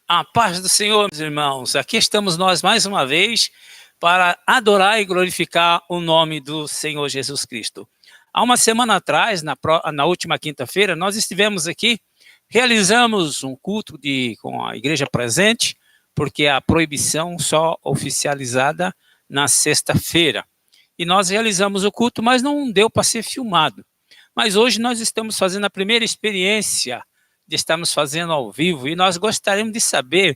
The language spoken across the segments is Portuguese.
A paz do Senhor, meus irmãos. Aqui estamos nós mais uma vez para adorar e glorificar o nome do Senhor Jesus Cristo. Há uma semana atrás, na última quinta-feira, nós estivemos aqui, realizamos um culto com a igreja presente, porque a proibição só oficializada na sexta-feira. E nós realizamos o culto, mas não deu para ser filmado. Mas hoje nós estamos fazendo a primeira experiência de estarmos fazendo ao vivo, e nós gostaríamos de saber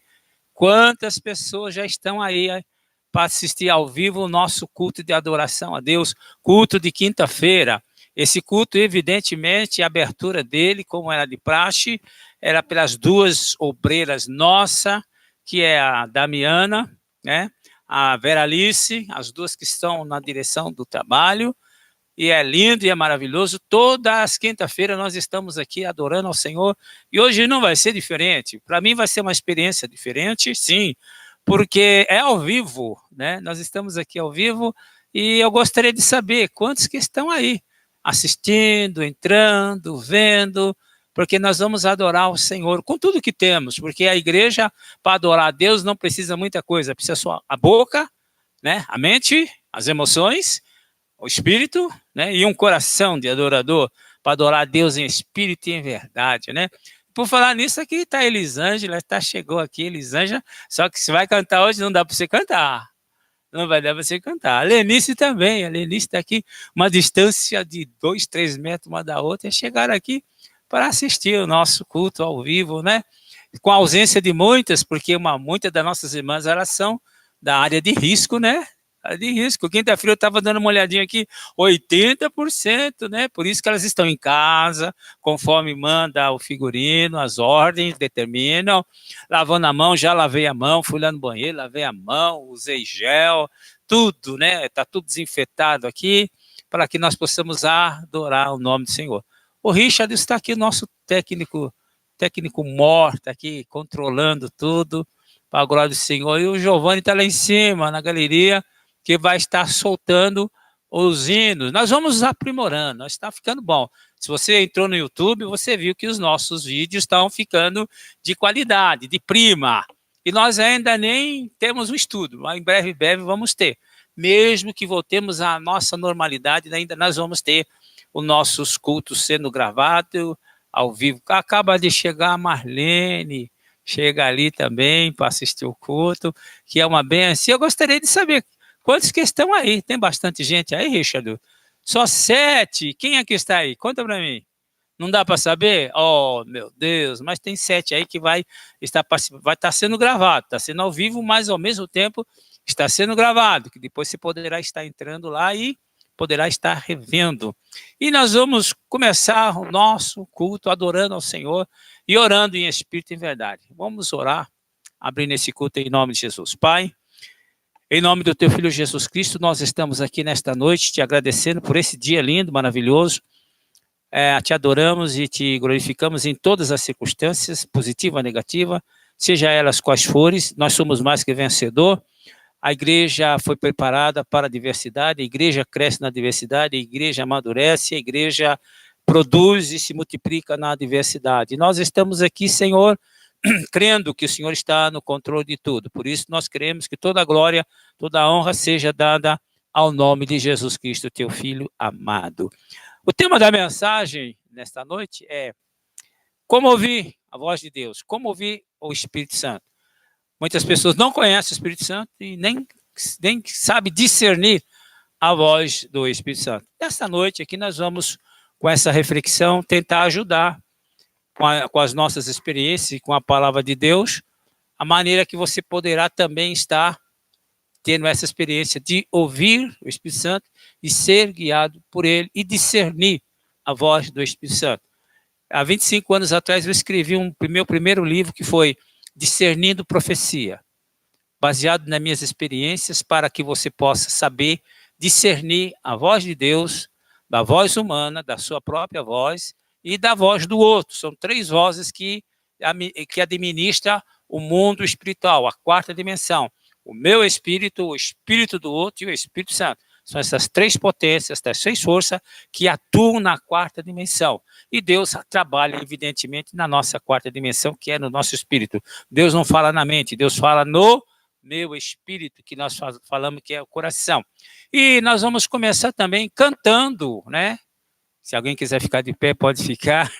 quantas pessoas já estão aí para assistir ao vivo o nosso culto de adoração a Deus, culto de quinta-feira. Esse culto, evidentemente, a abertura dele, como era de praxe, era pelas duas obreiras nossas, que é a Damiana, né, a Vera Alice, as duas que estão na direção do trabalho. E é lindo e é maravilhoso. Todas as quinta-feiras nós estamos aqui adorando ao Senhor. E hoje não vai ser diferente. Para mim vai ser uma experiência diferente, sim, porque é ao vivo, né? Nós estamos aqui ao vivo e eu gostaria de saber quantos que estão aí assistindo, entrando, vendo, porque nós vamos adorar o Senhor com tudo que temos, porque a igreja, para adorar a Deus, não precisa muita coisa. Precisa só a boca, né? A mente, as emoções, o espírito, né, e um coração de adorador para adorar a Deus em espírito e em verdade, né? Por falar nisso, aqui está a Elisângela, chegou aqui, Elisângela, só que se vai cantar hoje, não dá para você cantar. Não vai dar para você cantar. A Lenice também, a Lenice está aqui, uma distância de 2, 3 metros uma da outra, e chegaram aqui para assistir o nosso culto ao vivo, né? Com a ausência de muitas, porque muitas das nossas irmãs, elas são da área de risco, né? De risco. Quinta-feira eu estava dando uma olhadinha aqui, 80%, né? Por isso que elas estão em casa, conforme manda o figurino, as ordens determinam. Lavando a mão, já lavei a mão, fui lá no banheiro, lavei a mão, usei gel, tudo, né? Está tudo desinfetado aqui, para que nós possamos adorar o nome do Senhor. O Richard está aqui, nosso técnico mor, está aqui controlando tudo, para a glória do Senhor. E o Giovanni está lá em cima, na galeria, que vai estar soltando os hinos. Nós vamos aprimorando, nós está ficando bom. Se você entrou no YouTube, você viu que os nossos vídeos estão ficando de qualidade, de prima. E nós ainda nem temos um estudo, mas em breve vamos ter. Mesmo que voltemos à nossa normalidade, ainda nós vamos ter os nossos cultos sendo gravados ao vivo. Acaba de chegar a Marlene, chega ali também para assistir o culto, que é uma benção. Eu gostaria de saber quantos que estão aí? Tem bastante gente aí, Richard? Só 7. Quem é que está aí? Conta para mim. Não dá para saber? Oh, meu Deus, mas tem 7 aí que vai estar sendo gravado, está sendo ao vivo, mas ao mesmo tempo está sendo gravado, que depois você poderá estar entrando lá e poderá estar revendo. E nós vamos começar o nosso culto adorando ao Senhor e orando em espírito e em verdade. Vamos orar, abrindo esse culto em nome de Jesus. Pai, em nome do teu Filho Jesus Cristo, nós estamos aqui nesta noite te agradecendo por esse dia lindo, maravilhoso. Te adoramos e te glorificamos em todas as circunstâncias, positiva, negativa, seja elas quais forem. Nós somos mais que vencedor. A igreja foi preparada para a diversidade, a igreja cresce na diversidade, a igreja amadurece, a igreja produz e se multiplica na diversidade. E nós estamos aqui, Senhor, crendo que o Senhor está no controle de tudo. Por isso nós queremos que toda a glória, toda a honra seja dada ao nome de Jesus Cristo, teu Filho amado. O tema da mensagem nesta noite é como ouvir a voz de Deus, como ouvir o Espírito Santo. Muitas pessoas não conhecem o Espírito Santo e nem sabem discernir a voz do Espírito Santo. Nesta noite aqui nós vamos, com essa reflexão, tentar ajudar com as nossas experiências e com a palavra de Deus, a maneira que você poderá também estar tendo essa experiência de ouvir o Espírito Santo e ser guiado por ele e discernir a voz do Espírito Santo. Há 25 anos atrás eu escrevi meu primeiro livro que foi Discernindo Profecia, baseado nas minhas experiências para que você possa saber discernir a voz de Deus, da voz humana, da sua própria voz e da voz do outro. São 3 vozes que administram o mundo espiritual, a 4ª dimensão. O meu espírito, o espírito do outro e o Espírito Santo. São essas três potências, essas três forças que atuam na quarta dimensão. E Deus trabalha, evidentemente, na nossa quarta dimensão, que é no nosso espírito. Deus não fala na mente, Deus fala no meu espírito, que nós falamos que é o coração. E nós vamos começar também cantando, né? Se alguém quiser ficar de pé, pode ficar.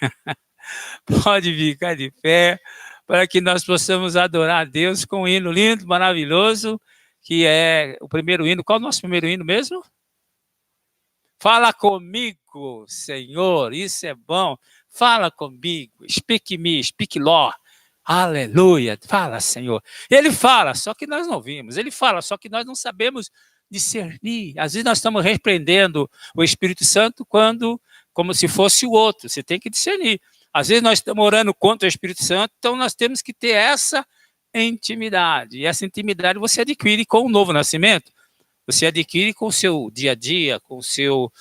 Pode ficar de pé, para que nós possamos adorar a Deus com um hino lindo, maravilhoso, que é o primeiro hino. Qual é o nosso primeiro hino mesmo? Fala comigo, Senhor, isso é bom. Fala comigo, speak me, speak Lord. Aleluia, fala, Senhor. Ele fala, só que nós não vimos. Ele fala, só que nós não sabemos discernir. Às vezes nós estamos repreendendo o Espírito Santo como se fosse o outro. Você tem que discernir. Às vezes nós estamos orando contra o Espírito Santo, então nós temos que ter essa intimidade. E essa intimidade você adquire com o novo nascimento. Você adquire com o seu dia a dia, com o seu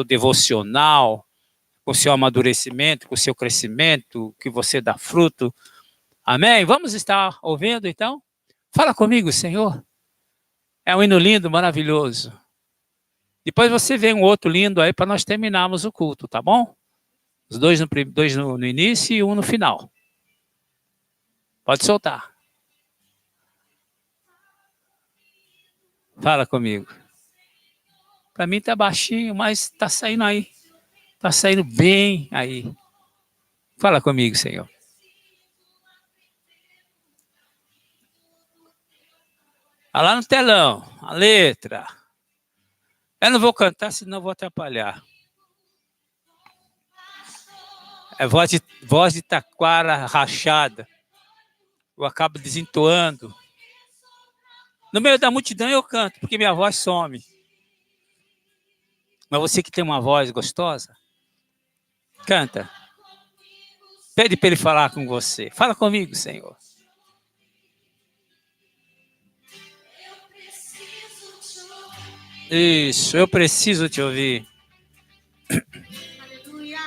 devocional, com o seu amadurecimento, com o seu crescimento, que você dá fruto. Amém? Vamos estar ouvindo então? Fala comigo, Senhor. É um hino lindo, maravilhoso. Depois você vê um outro lindo aí para nós terminarmos o culto, tá bom? Os dois no início e um no final. Pode soltar. Fala comigo. Para mim tá baixinho, mas tá saindo aí. Tá saindo bem aí. Fala comigo, Senhor. Olha lá no telão, a letra. Eu não vou cantar, senão vou atrapalhar. É voz de taquara rachada. Eu acabo desentoando. No meio da multidão eu canto, porque minha voz some. Mas você que tem uma voz gostosa, canta. Pede para ele falar com você. Fala comigo, Senhor. Isso, eu preciso te ouvir. Aleluia.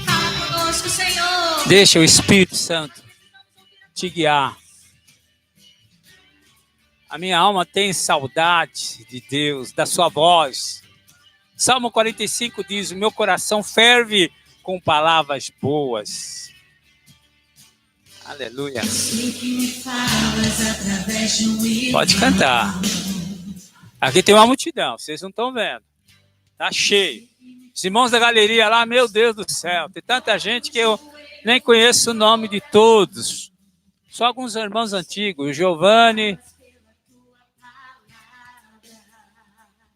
Fala conosco, Senhor. Deixa o Espírito Santo te guiar. A minha alma tem saudade de Deus, da sua voz. Salmo 45 diz, o meu coração ferve com palavras boas. Aleluia. Pode cantar. Aqui tem uma multidão, vocês não estão vendo. Tá cheio. Os irmãos da galeria lá, meu Deus do céu, tem tanta gente que eu nem conheço o nome de todos. Só alguns irmãos antigos, o Giovanni,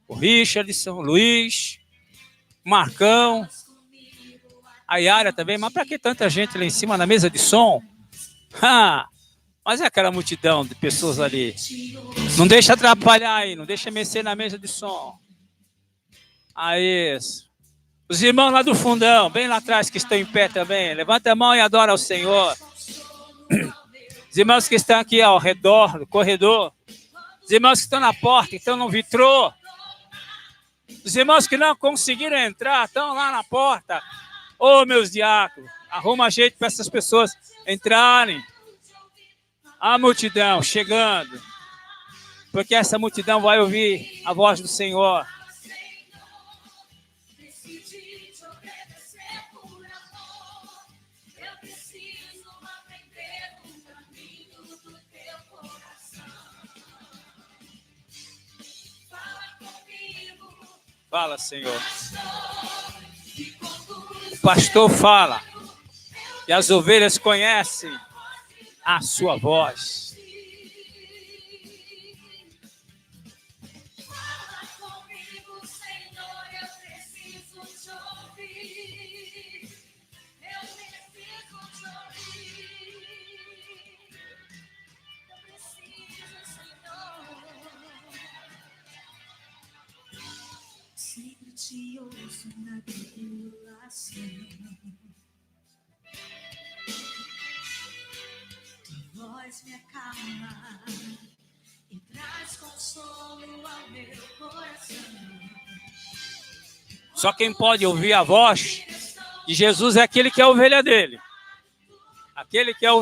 o Richardson, o Luiz, o Marcão, a Yara também. Mas para que tanta gente lá em cima na mesa de som? Mas é aquela multidão de pessoas ali. Não deixa atrapalhar aí, não deixa mexer na mesa de som. Aí, isso. Os irmãos lá do fundão, bem lá atrás, que estão em pé também. Levanta a mão e adora ao Senhor. Os irmãos que estão aqui ao redor do corredor. Os irmãos que estão na porta, que estão no vitrô. Os irmãos que não conseguiram entrar, estão lá na porta. Ô, meus diáconos, arruma jeito para essas pessoas entrarem. A multidão chegando. Porque essa multidão vai ouvir a voz do Senhor. Fala, Senhor. O pastor fala. E as ovelhas conhecem a sua voz. Sempre te ouço na tribulação. Tua voz me acalma e traz consolo ao meu coração. Só quem pode ouvir a voz de Jesus é aquele que é a ovelha dele. Aquele que é a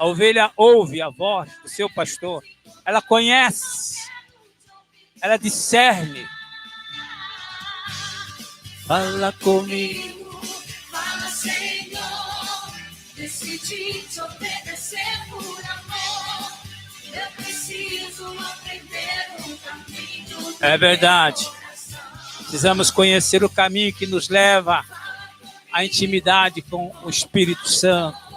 ovelha ouve a voz do seu pastor. Ela conhece Ela discerne. Fala comigo. Fala, Senhor. Decidi te obedecer por amor. Eu preciso aprender o caminho. É verdade. Precisamos conhecer o caminho que nos leva à intimidade com o Espírito Santo.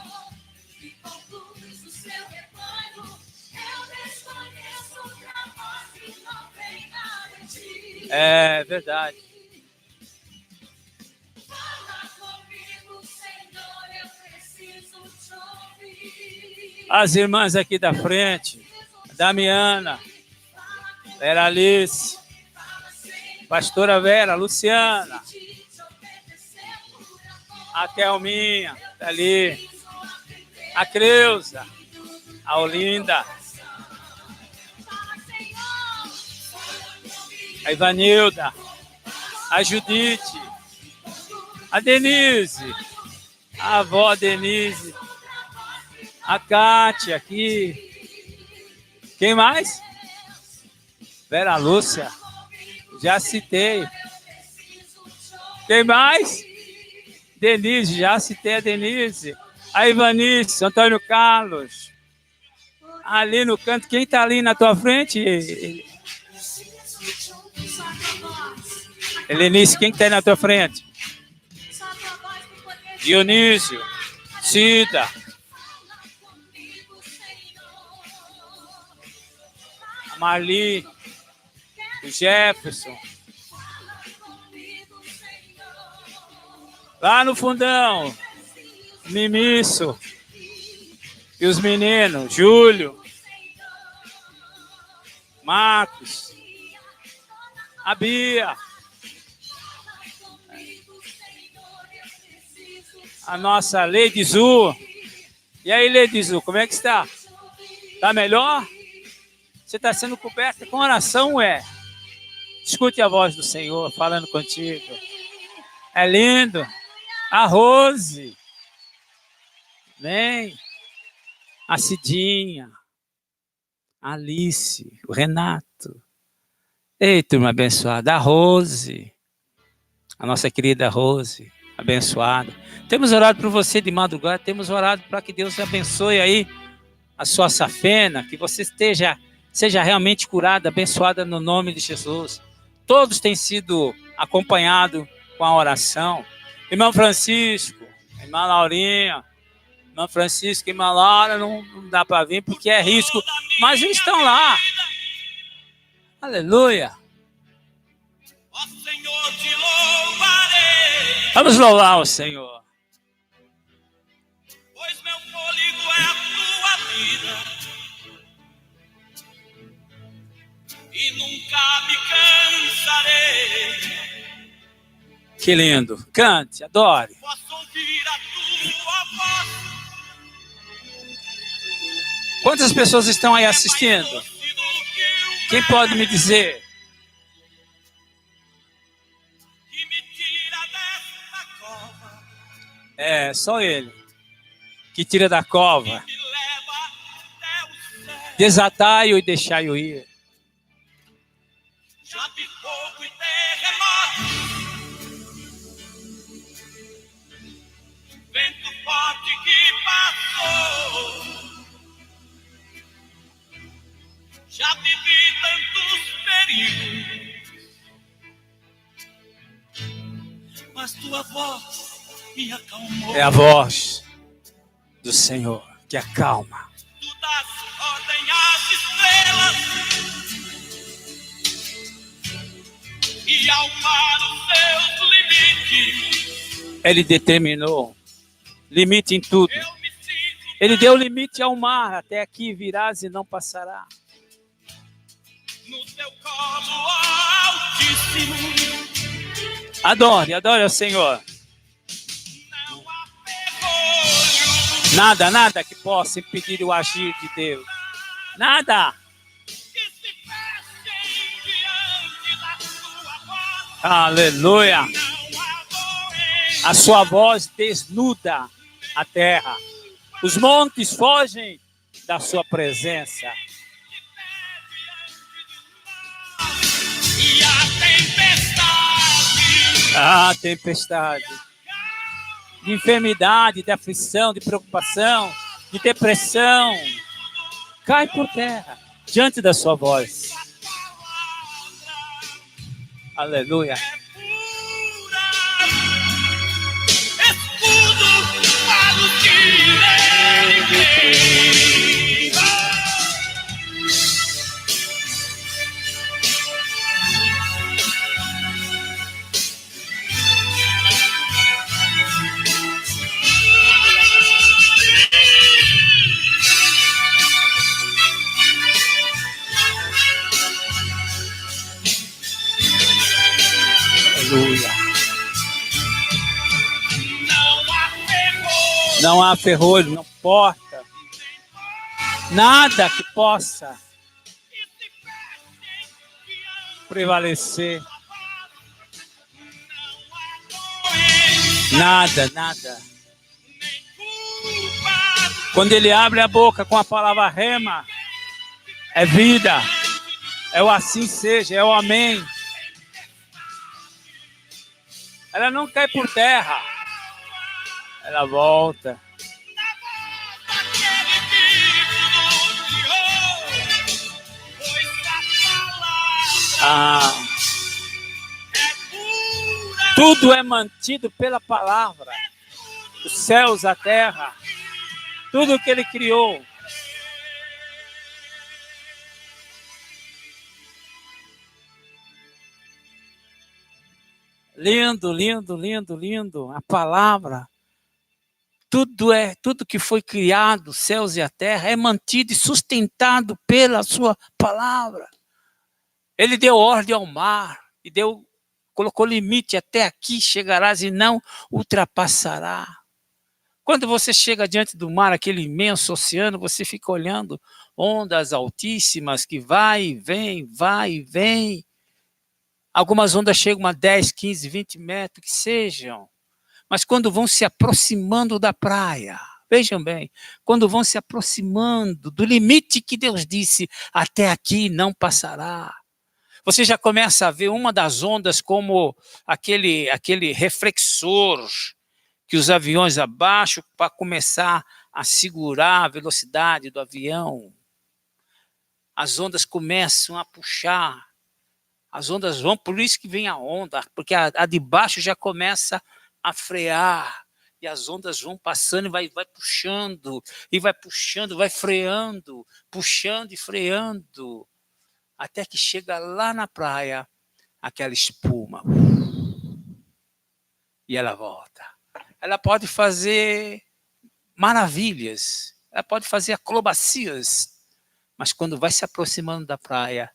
É verdade. As irmãs aqui da frente, Damiana, Vera Alice, Pastora Vera, Luciana, a Thelminha, tá ali, a Creuza, a Olinda, a Ivanilda, a Judite, a Denise, a avó Denise, a Cátia aqui. Quem mais? Vera Lúcia. Já citei. Quem mais? Denise, já citei a Denise. A Ivanice, Antônio Carlos. Ali no canto, quem está ali na tua frente? Helenice, quem está aí na tua frente? Dionísio, Cida. A Marli, o Jefferson. Lá no fundão, Mimisso. E os meninos, Júlio, Marcos, a Bia, a nossa Lady Zu. E aí, Lady Zu, como é que está? Está melhor? Você está sendo coberta com oração, Escute a voz do Senhor falando contigo. É lindo. A Rose. Vem. A Cidinha. A Alice. O Renato. Ei, turma abençoada. A Rose. A nossa querida Rose. Abençoada. Temos orado por você de madrugada. Temos orado para que Deus abençoe aí a sua safena. Que você seja realmente curada, abençoada no nome de Jesus. Todos têm sido acompanhados com a oração. Irmão Francisco, irmã Laurinha, irmã Francisco e irmã Laura não dá para vir porque é risco, mas eles estão lá. Aleluia. Vamos louvar o Senhor. Pois meu fôlego é a tua vida. E nunca me cansarei. Que lindo. Cante, adore. Posso ouvir a tua voz. Quantas pessoas estão aí assistindo? Quem pode me dizer? Que me tira desta cova. É, só ele. Que tira da cova. Me leva até o céu. Desatai-o e deixai-o ir. Já vi fogo e terremoto. Vento forte que passou. Já vivi tantos perigos. Mas tua voz me acalmou. É a voz do Senhor que acalma. Tu das ordem às estrelas. E ao mar os seus limites. Ele determinou limite em tudo. Eu me sinto Ele deu limite ao mar. Até aqui virás e não passará. no teu colo, Altíssimo. Adore, adore ao Senhor. Não há ferrolho Nada que possa impedir o agir de Deus. Nada. que se fechem diante da tua voz. Aleluia. Não há doença A sua voz desnuda a terra. Os montes fogem da sua presença. Ah, tempestade. De enfermidade, de aflição, de preocupação, de depressão. Cai por terra diante da sua voz. Aleluia. Escudo para os que irem. Aleluia. Não há ferrolho, Não há ferrolho, não porta. Nada que possa prevalecer. Nada, nada. Quando ele abre a boca com a palavra rema, é vida. É o assim seja, é o amém. Ela não cai por terra. Ela volta. aquele vivo não criou, pois a palavra Ah, é pura. tudo é mantido pela palavra. Os céus, a terra, tudo que ele criou. Lindo, lindo, lindo, lindo. A palavra. Tudo que foi criado, os céus e a terra, é mantido e sustentado pela sua palavra. Ele deu ordem ao mar e colocou limite, até aqui chegarás e não ultrapassará. Quando você chega diante do mar, aquele imenso oceano, você fica olhando ondas altíssimas que vai e vem, vai e vem. Algumas ondas chegam a 10, 15, 20 metros, que sejam. Mas quando vão se aproximando da praia, vejam bem, quando vão se aproximando do limite que Deus disse, até aqui não passará. Você já começa a ver uma das ondas como aquele reflexor que os aviões abaixam para começar a segurar a velocidade do avião. As ondas começam a puxar. As ondas vão, por isso que vem a onda, porque a de baixo já começa a frear. E as ondas vão passando e vai puxando, vai freando, puxando e freando. Até que chega lá na praia, aquela espuma. E ela volta. Ela pode fazer maravilhas, ela pode fazer acrobacias, mas quando vai se aproximando da praia,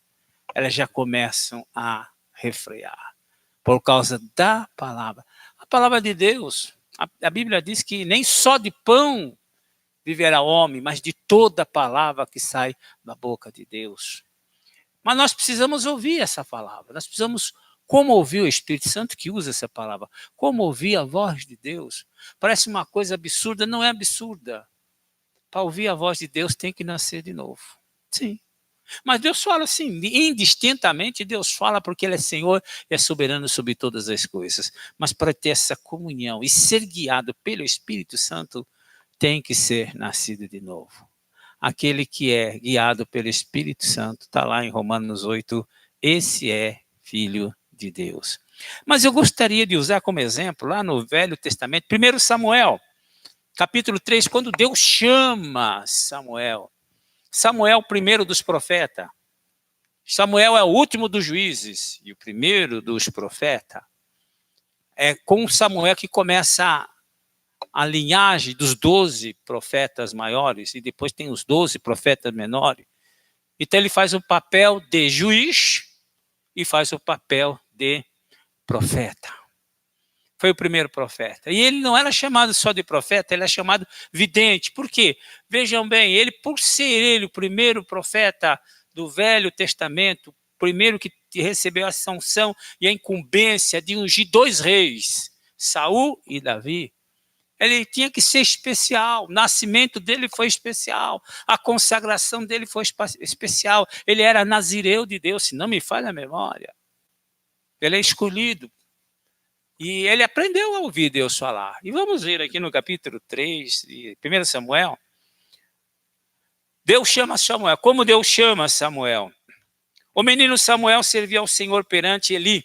elas já começam a refrear, por causa da palavra. A palavra de Deus, a Bíblia diz que nem só de pão viverá o homem, mas de toda palavra que sai da boca de Deus. Mas nós precisamos ouvir essa palavra, nós precisamos, como ouvir o Espírito Santo que usa essa palavra, como ouvir a voz de Deus. Parece uma coisa absurda, não é absurda. Para ouvir a voz de Deus tem que nascer de novo. Sim. Mas Deus fala assim, indistintamente Deus fala porque Ele é Senhor e é soberano sobre todas as coisas. Mas para ter essa comunhão e ser guiado pelo Espírito Santo, tem que ser nascido de novo. Aquele que é guiado pelo Espírito Santo, está lá em Romanos 8, esse é filho de Deus. Mas eu gostaria de usar como exemplo, lá no Velho Testamento, 1 Samuel, capítulo 3, quando Deus chama Samuel. Samuel, o primeiro dos profetas. Samuel é o último dos juízes e o primeiro dos profetas. É com Samuel que começa a linhagem dos 12 profetas maiores e depois tem os 12 profetas menores. Então ele faz o papel de juiz e faz o papel de profeta. Foi o primeiro profeta. E ele não era chamado só de profeta, ele é chamado vidente. Por quê? Vejam bem, ele, por ser ele o primeiro profeta do Velho Testamento, o primeiro que recebeu a sanção e a incumbência de ungir 2 reis, Saul e Davi, ele tinha que ser especial, o nascimento dele foi especial, a consagração dele foi especial, ele era nazireu de Deus, se não me falha a memória. Ele é escolhido. E ele aprendeu a ouvir Deus falar. E vamos ver aqui no capítulo 3 de 1 Samuel. Deus chama Samuel. Como Deus chama Samuel? O menino Samuel servia ao Senhor perante Eli.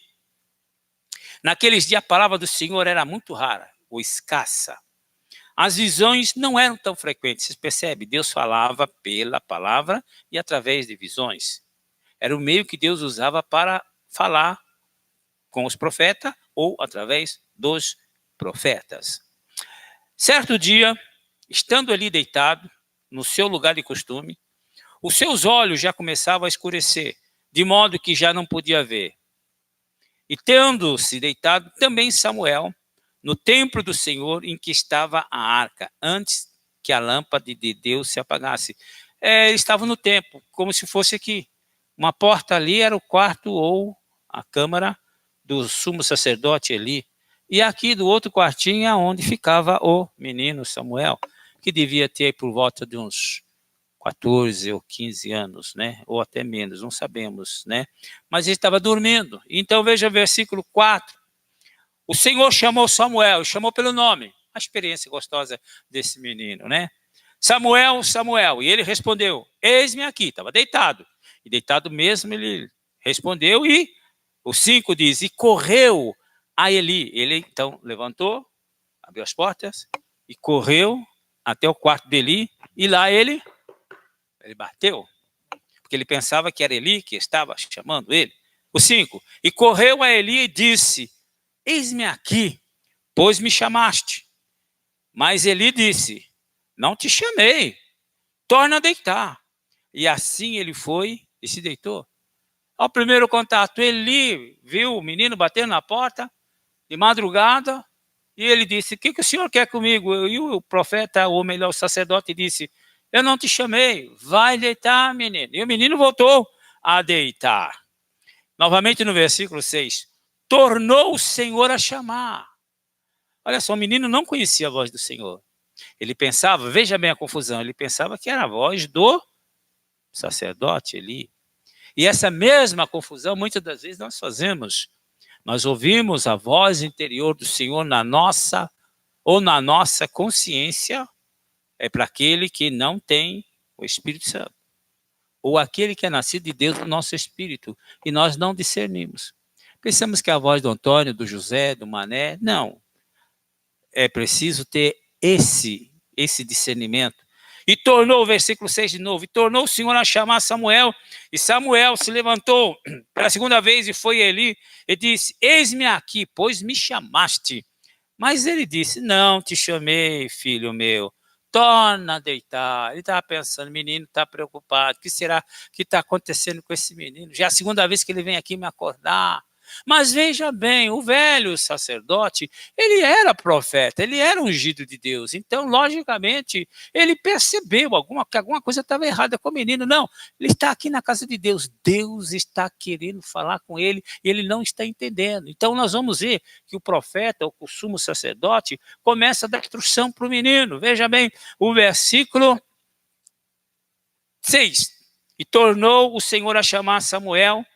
Naqueles dias a palavra do Senhor era muito rara ou escassa. As visões não eram tão frequentes. Vocês percebem? Deus falava pela palavra e através de visões. Era o meio que Deus usava para falar com os profetas ou através dos profetas. Certo dia, estando ali deitado, no seu lugar de costume, os seus olhos já começavam a escurecer, de modo que já não podia ver. E tendo-se deitado também Samuel, no templo do Senhor em que estava a arca, antes que a lâmpada de Deus se apagasse. Ele estava no templo, como se fosse aqui. Uma porta ali era o quarto ou a câmara do sumo sacerdote Eli. E aqui do outro quartinho é onde ficava o menino Samuel, que devia ter por volta de uns 14 ou 15 anos, né? Ou até menos, não sabemos, né? Mas ele estava dormindo. Então veja o versículo 4. O Senhor chamou Samuel, chamou pelo nome. A experiência gostosa desse menino, né? Samuel, Samuel. E ele respondeu, eis-me aqui. Estava deitado. E deitado mesmo ele respondeu e o 5 diz, e correu a Eli. Ele então levantou, abriu as portas e correu até o quarto de Eli. E lá ele bateu. Porque ele pensava que era Eli que estava chamando ele. O 5, e correu a Eli e disse, eis-me aqui, pois me chamaste. Mas Eli disse, não te chamei, torna a deitar. E assim ele foi e se deitou. Ao primeiro contato, Eli viu o menino batendo na porta, de madrugada, e ele disse, o que o senhor quer comigo? E o profeta, ou melhor, o sacerdote disse, eu não te chamei, vai deitar, menino. E o menino voltou a deitar. Novamente no versículo 6, tornou o Senhor a chamar. Olha só, o menino não conhecia a voz do Senhor. Ele pensava, veja bem a confusão, ele pensava que era a voz do sacerdote Eli. E essa mesma confusão, muitas das vezes nós fazemos. Nós ouvimos a voz interior do Senhor na nossa consciência, é para aquele que não tem o Espírito Santo. Ou aquele que é nascido de Deus no nosso espírito, e nós não discernimos. Pensamos que é a voz do Antônio, do José, do Mané. Não. É preciso ter esse discernimento. E tornou, o versículo 6 de novo, e tornou o Senhor a chamar Samuel, e Samuel se levantou pela segunda vez e foi a Eli, e disse, eis-me aqui, pois me chamaste. Mas ele disse, não te chamei, filho meu, torna a deitar. Ele estava pensando, o menino está preocupado, o que será que está acontecendo com esse menino? Já é a segunda vez que ele vem aqui me acordar. Mas veja bem, o velho sacerdote, ele era profeta, ele era ungido de Deus. Então, logicamente, ele percebeu que alguma coisa estava errada com o menino. Não, ele está aqui na casa de Deus. Deus está querendo falar com ele e ele não está entendendo. Então, nós vamos ver que o profeta, ou o sumo sacerdote, começa a dar instrução para o menino. Veja bem, o versículo 6. E tornou o Senhor a chamar Samuel,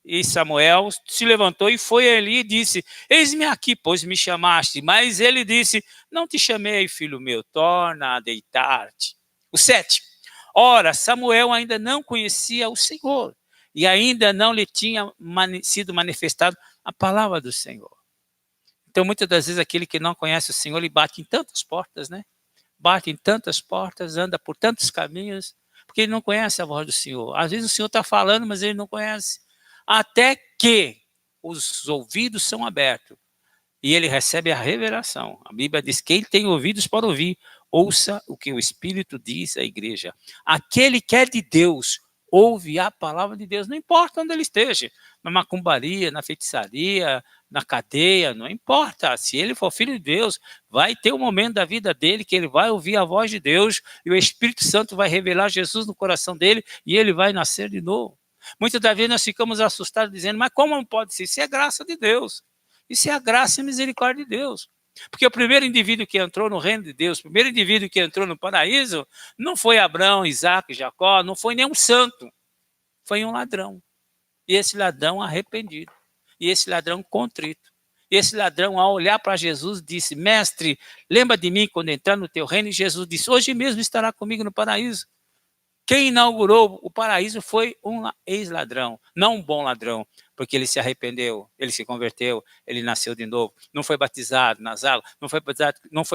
e Samuel se levantou e foi a Eli e disse, eis-me aqui, pois me chamaste. Mas ele disse, não te chamei, filho meu, torna a deitar-te. O 7. Ora, Samuel ainda não conhecia o Senhor, e ainda não lhe tinha sido manifestado a palavra do Senhor. Então, muitas das vezes, aquele que não conhece o Senhor, ele bate em tantas portas, né? Bate em tantas portas, anda por tantos caminhos, porque ele não conhece a voz do Senhor. Às vezes o Senhor está falando, mas ele não conhece. Até que os ouvidos são abertos e ele recebe a revelação. A Bíblia diz que quem tem ouvidos para ouvir, ouça o que o Espírito diz à igreja. Aquele que é de Deus, ouve a palavra de Deus, não importa onde ele esteja, na macumbaria, na feitiçaria, na cadeia, não importa. Se ele for filho de Deus, vai ter um momento da vida dele que ele vai ouvir a voz de Deus e o Espírito Santo vai revelar Jesus no coração dele e ele vai nascer de novo. Muitas das vezes nós ficamos assustados dizendo, mas como não pode ser? Isso é graça de Deus. Isso é a graça e a misericórdia de Deus. Porque o primeiro indivíduo que entrou no reino de Deus, o primeiro indivíduo que entrou no paraíso, não foi Abraão, Isaac, Jacó, não foi nenhum santo. Foi um ladrão. E esse ladrão arrependido. E esse ladrão contrito. Esse ladrão, ao olhar para Jesus, disse: mestre, lembra de mim quando entrar no teu reino? E Jesus disse: hoje mesmo estará comigo no paraíso. Quem inaugurou o paraíso foi um ex-ladrão, não um bom ladrão, porque ele se arrependeu, ele se converteu, ele nasceu de novo, não foi batizado nas águas, não foi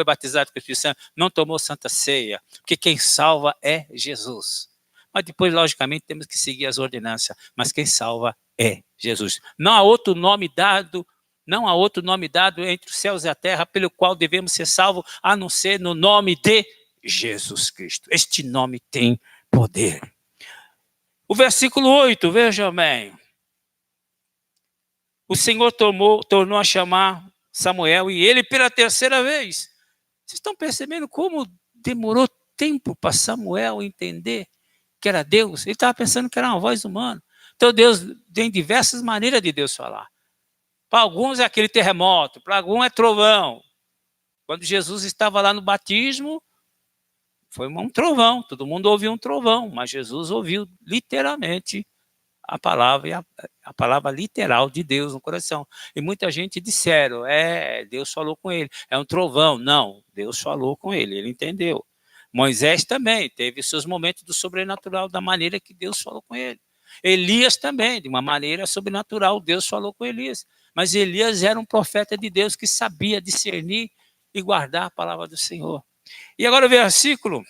batizado com o Espírito Santo, não tomou santa ceia, porque quem salva é Jesus. Mas depois, logicamente, temos que seguir as ordenanças, mas quem salva é Jesus. Não há outro nome dado, entre os céus e a terra pelo qual devemos ser salvos, a não ser no nome de Jesus Cristo. Este nome tem poder. O versículo 8, veja bem. O Senhor tornou a chamar Samuel e ele pela terceira vez. Vocês estão percebendo como demorou tempo para Samuel entender que era Deus? Ele estava pensando que era uma voz humana. Então Deus tem diversas maneiras de Deus falar. Para alguns é aquele terremoto, para alguns é trovão. Quando Jesus estava lá no batismo, foi um trovão, todo mundo ouviu um trovão, mas Jesus ouviu literalmente a palavra literal de Deus no coração. E muita gente disseram, Deus falou com ele, é um trovão. Não, Deus falou com ele, ele entendeu. Moisés também teve seus momentos do sobrenatural da maneira que Deus falou com ele. Elias também, de uma maneira sobrenatural, Deus falou com Elias. Mas Elias era um profeta de Deus que sabia discernir e guardar a palavra do Senhor. E agora o versículo,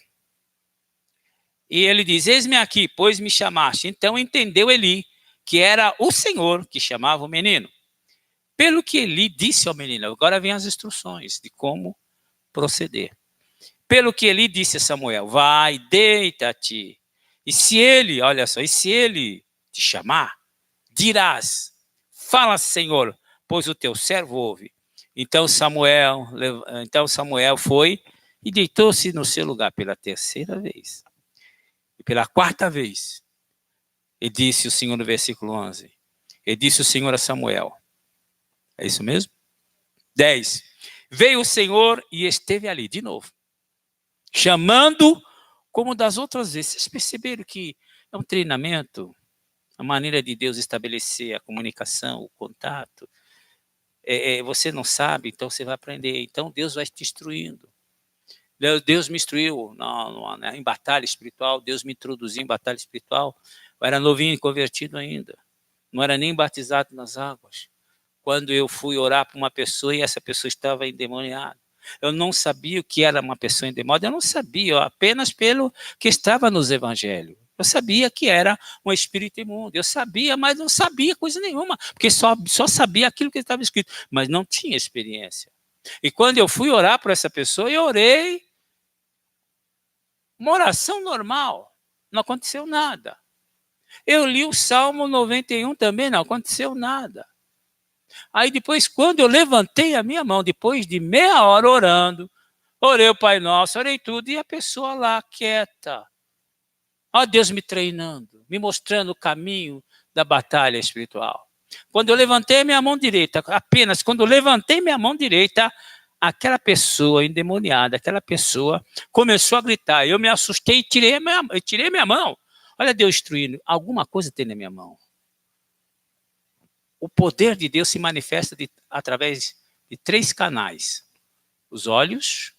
e ele diz, eis-me aqui, pois me chamaste. Então entendeu Eli, que era o Senhor que chamava o menino. Pelo que Eli disse ao menino, agora vem as instruções de como proceder. Pelo que Eli disse a Samuel, vai, deita-te. E se ele te chamar, dirás, fala, Senhor, pois o teu servo ouve. Então Samuel foi e deitou-se no seu lugar pela terceira vez. E pela quarta vez, e disse o Senhor no versículo 11, e disse o Senhor a Samuel, é isso mesmo? 10, veio o Senhor e esteve ali de novo, chamando como das outras vezes. Vocês perceberam que é um treinamento, a maneira de Deus estabelecer a comunicação, o contato. Você não sabe, então você vai aprender. Então Deus vai te instruindo. Deus me instruiu em batalha espiritual, Deus me introduziu em batalha espiritual. Eu era novinho e convertido ainda, não era nem batizado nas águas. Quando eu fui orar para uma pessoa e essa pessoa estava endemoniada, eu não sabia o que era uma pessoa endemoniada, eu não sabia, apenas pelo que estava nos evangelhos. Eu sabia que era um espírito imundo, eu sabia, mas não sabia coisa nenhuma, porque só sabia aquilo que estava escrito, mas não tinha experiência. E quando eu fui orar para essa pessoa, eu orei, uma oração normal, não aconteceu nada. Eu li o Salmo 91 também, não aconteceu nada. Aí depois, quando eu levantei a minha mão, depois de meia hora orando, orei o Pai Nosso, orei tudo, e a pessoa lá quieta. Ó Deus me treinando, me mostrando o caminho da batalha espiritual. Quando eu levantei a minha mão direita, apenas quando eu levantei minha mão direita, aquela pessoa endemoniada, aquela pessoa começou a gritar. Eu me assustei e tirei minha mão. Olha Deus instruindo, alguma coisa tem na minha mão. O poder de Deus se manifesta através de 3 canais. Os olhos,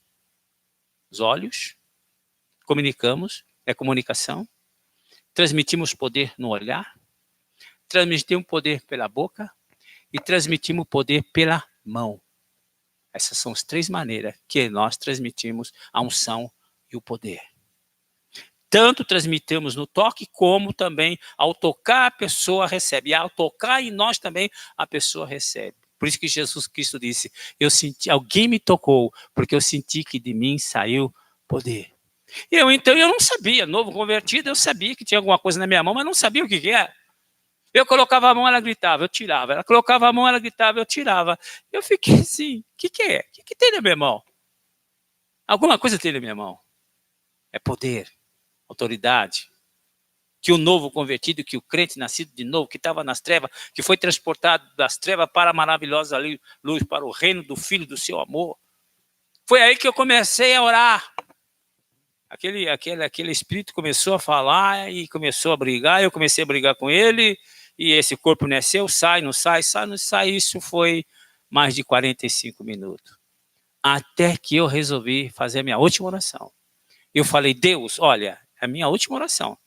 comunicamos, é comunicação. Transmitimos poder no olhar, transmitimos poder pela boca e transmitimos poder pela mão. Essas são as 3 maneiras que nós transmitimos a unção e o poder. Tanto transmitimos no toque, como também ao tocar a pessoa recebe. E ao tocar em nós também a pessoa recebe. Por isso que Jesus Cristo disse, alguém me tocou, porque eu senti que de mim saiu poder. Então eu não sabia, novo convertido, eu sabia que tinha alguma coisa na minha mão, mas não sabia o que era. Eu colocava a mão, ela gritava, eu tirava. Ela colocava a mão, ela gritava, eu tirava. Eu fiquei assim, o que é? O que tem na minha mão? Alguma coisa tem na minha mão. É poder, autoridade. Que o novo convertido, que o crente nascido de novo, que estava nas trevas, que foi transportado das trevas para a maravilhosa luz, para o reino do Filho do seu amor. Foi aí que eu comecei a orar. Aquele espírito começou a falar e começou a brigar, eu comecei a brigar com ele, e esse corpo nasceu, sai, não sai. Isso foi mais de 45 minutos. Até que eu resolvi fazer a minha última oração. Eu falei, Deus, olha, é a minha última oração.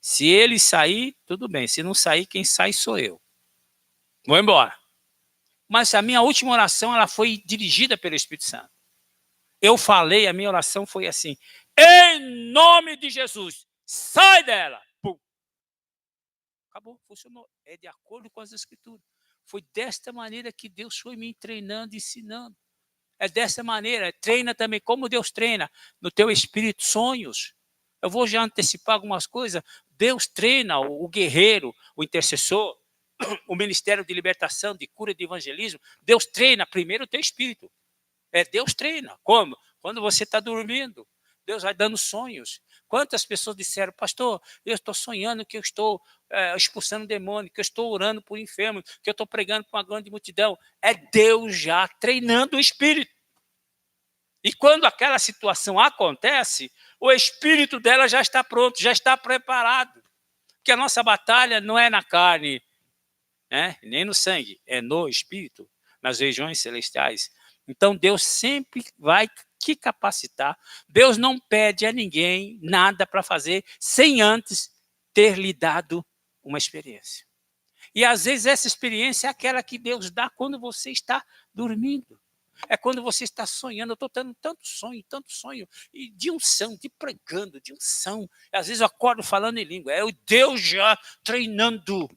Se ele sair, tudo bem. Se não sair, quem sai sou eu. Vou embora. Mas a minha última oração, ela foi dirigida pelo Espírito Santo. Eu falei, a minha oração foi assim, em nome de Jesus, sai dela. Pum. Acabou, funcionou. É de acordo com as Escrituras. Foi desta maneira que Deus foi me treinando, ensinando. É dessa maneira, treina também, como Deus treina no teu espírito, sonhos. Eu vou já antecipar algumas coisas. Deus treina o guerreiro, o intercessor, o ministério de libertação, de cura, de evangelismo. Deus treina primeiro o teu espírito. Deus treina. Como? Quando você está dormindo. Deus vai dando sonhos. Quantas pessoas disseram, pastor, eu estou sonhando que eu estou expulsando demônio, que eu estou orando por enfermos, que eu estou pregando para uma grande multidão. É Deus já treinando o espírito. E quando aquela situação acontece, o espírito dela já está pronto, já está preparado. Porque a nossa batalha não é na carne, né? Nem no sangue, é no espírito, nas regiões celestiais. Então Deus sempre vai te capacitar. Deus não pede a ninguém nada para fazer sem antes ter lhe dado uma experiência. E às vezes essa experiência é aquela que Deus dá quando você está dormindo. É quando você está sonhando. Eu estou tendo tanto sonho, e de unção, de pregando, de unção. E às vezes eu acordo falando em língua. É o Deus já treinando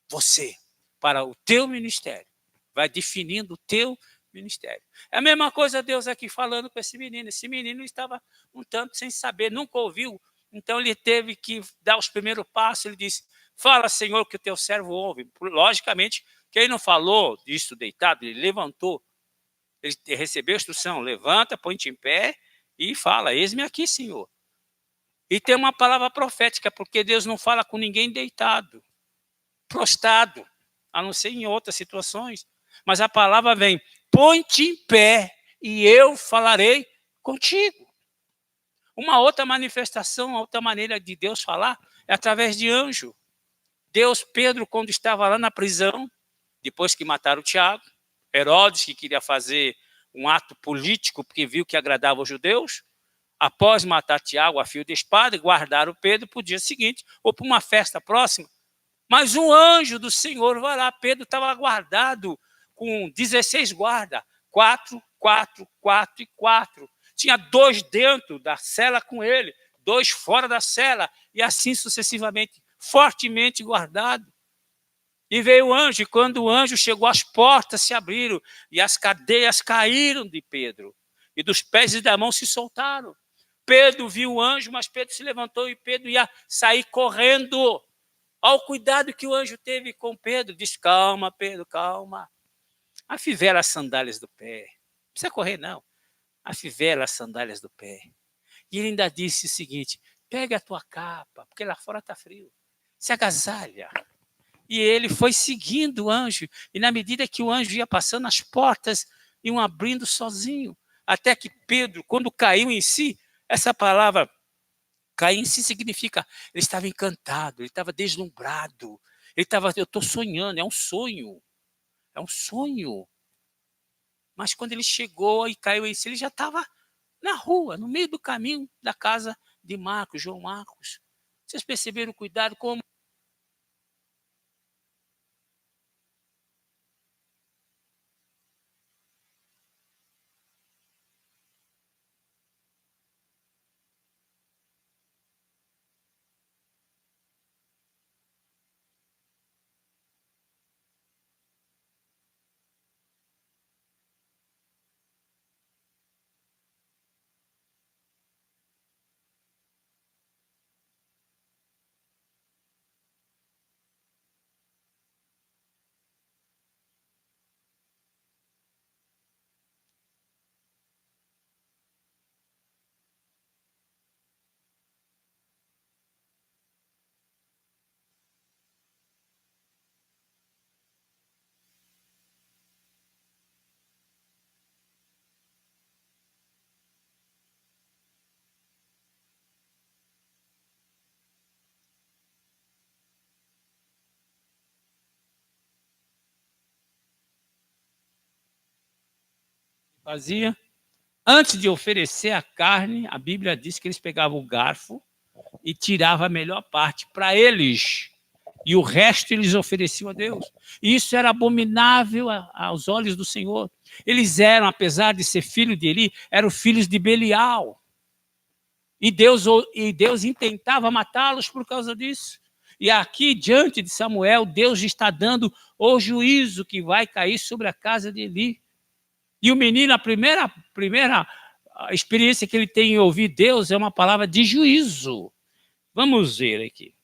você para o teu ministério. Vai definindo o teu ministério. É a mesma coisa Deus aqui falando com esse menino. Esse menino estava um tanto sem saber, nunca ouviu. Então ele teve que dar os primeiros passos. Ele disse, fala, Senhor, que o teu servo ouve. Logicamente, quem não falou disso deitado, ele levantou. Ele recebeu a instrução, levanta, põe-te em pé e fala, eis-me aqui, Senhor. E tem uma palavra profética, porque Deus não fala com ninguém deitado, prostrado, a não ser em outras situações. Mas a palavra vem, põe-te em pé e eu falarei contigo. Uma outra manifestação, outra maneira de Deus falar é através de anjo. Deus, Pedro, quando estava lá na prisão, depois que mataram o Tiago, Herodes, que queria fazer um ato político, porque viu que agradava os judeus, após matar Tiago a fio de espada, guardaram Pedro para o dia seguinte, ou para uma festa próxima. Mas um anjo do Senhor vai lá, Pedro estava guardado com 16 guardas, 4, 4, 4 e 4. Tinha 2 dentro da cela com ele, 2 fora da cela, e assim sucessivamente, fortemente guardado. E veio o anjo, e quando o anjo chegou, as portas se abriram, e as cadeias caíram de Pedro, e dos pés e da mão se soltaram. Pedro viu o anjo, mas Pedro se levantou, e Pedro ia sair correndo. Olha o cuidado que o anjo teve com Pedro. Diz, calma, Pedro, calma. Afivela as sandálias do pé. Não precisa correr, não. Afivela as sandálias do pé. E ele ainda disse o seguinte, pega a tua capa, porque lá fora está frio. Se agasalha. E ele foi seguindo o anjo. E na medida que o anjo ia passando, as portas iam abrindo sozinho. Até que Pedro, quando caiu em si, essa palavra cair em si significa, ele estava encantado, ele estava deslumbrado. Ele estava, eu estou sonhando, é um sonho. É um sonho. Mas quando ele chegou e caiu em si, ele já estava na rua, no meio do caminho da casa de Marcos, João Marcos. Vocês perceberam o cuidado como fazia? Antes de oferecer a carne, a Bíblia diz que eles pegavam o garfo e tiravam a melhor parte para eles. E o resto eles ofereciam a Deus. E isso era abominável aos olhos do Senhor. Eles eram, apesar de ser filhos de Eli, eram filhos de Belial. E Deus intentava matá-los por causa disso. E aqui, diante de Samuel, Deus está dando o juízo que vai cair sobre a casa de Eli. E o menino, a primeira experiência que ele tem em ouvir Deus é uma palavra de juízo. Vamos ver aqui.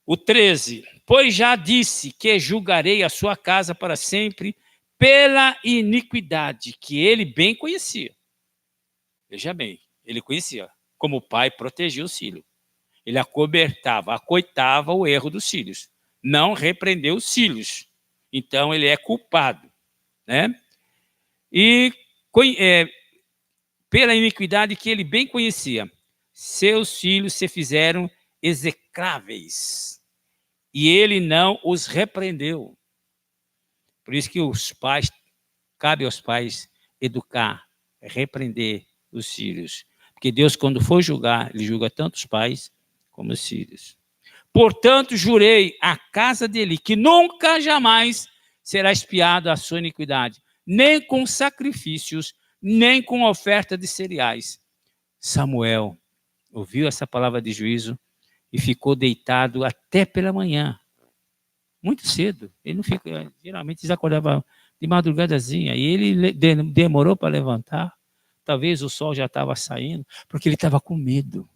O 13. Pois já disse que julgarei a sua casa para sempre pela iniquidade que ele bem conhecia. Veja bem, ele conhecia. Como o pai protegia os filhos. Ele acoitava o erro dos filhos. Não repreendeu os filhos. Então ele é culpado, né? E pela iniquidade que ele bem conhecia, seus filhos se fizeram execráveis, e ele não os repreendeu. Por isso que cabe aos pais educar, repreender os filhos. Porque Deus, quando for julgar, ele julga tanto os pais como os filhos. Portanto, jurei à casa dele que nunca, jamais será expiada a sua iniquidade, nem com sacrifícios, nem com oferta de cereais. Samuel ouviu essa palavra de juízo e ficou deitado até pela manhã, muito cedo. Ele não fica, geralmente eles acordavam de madrugadazinha, e ele demorou para levantar. Talvez o sol já estava saindo, porque ele estava com medo.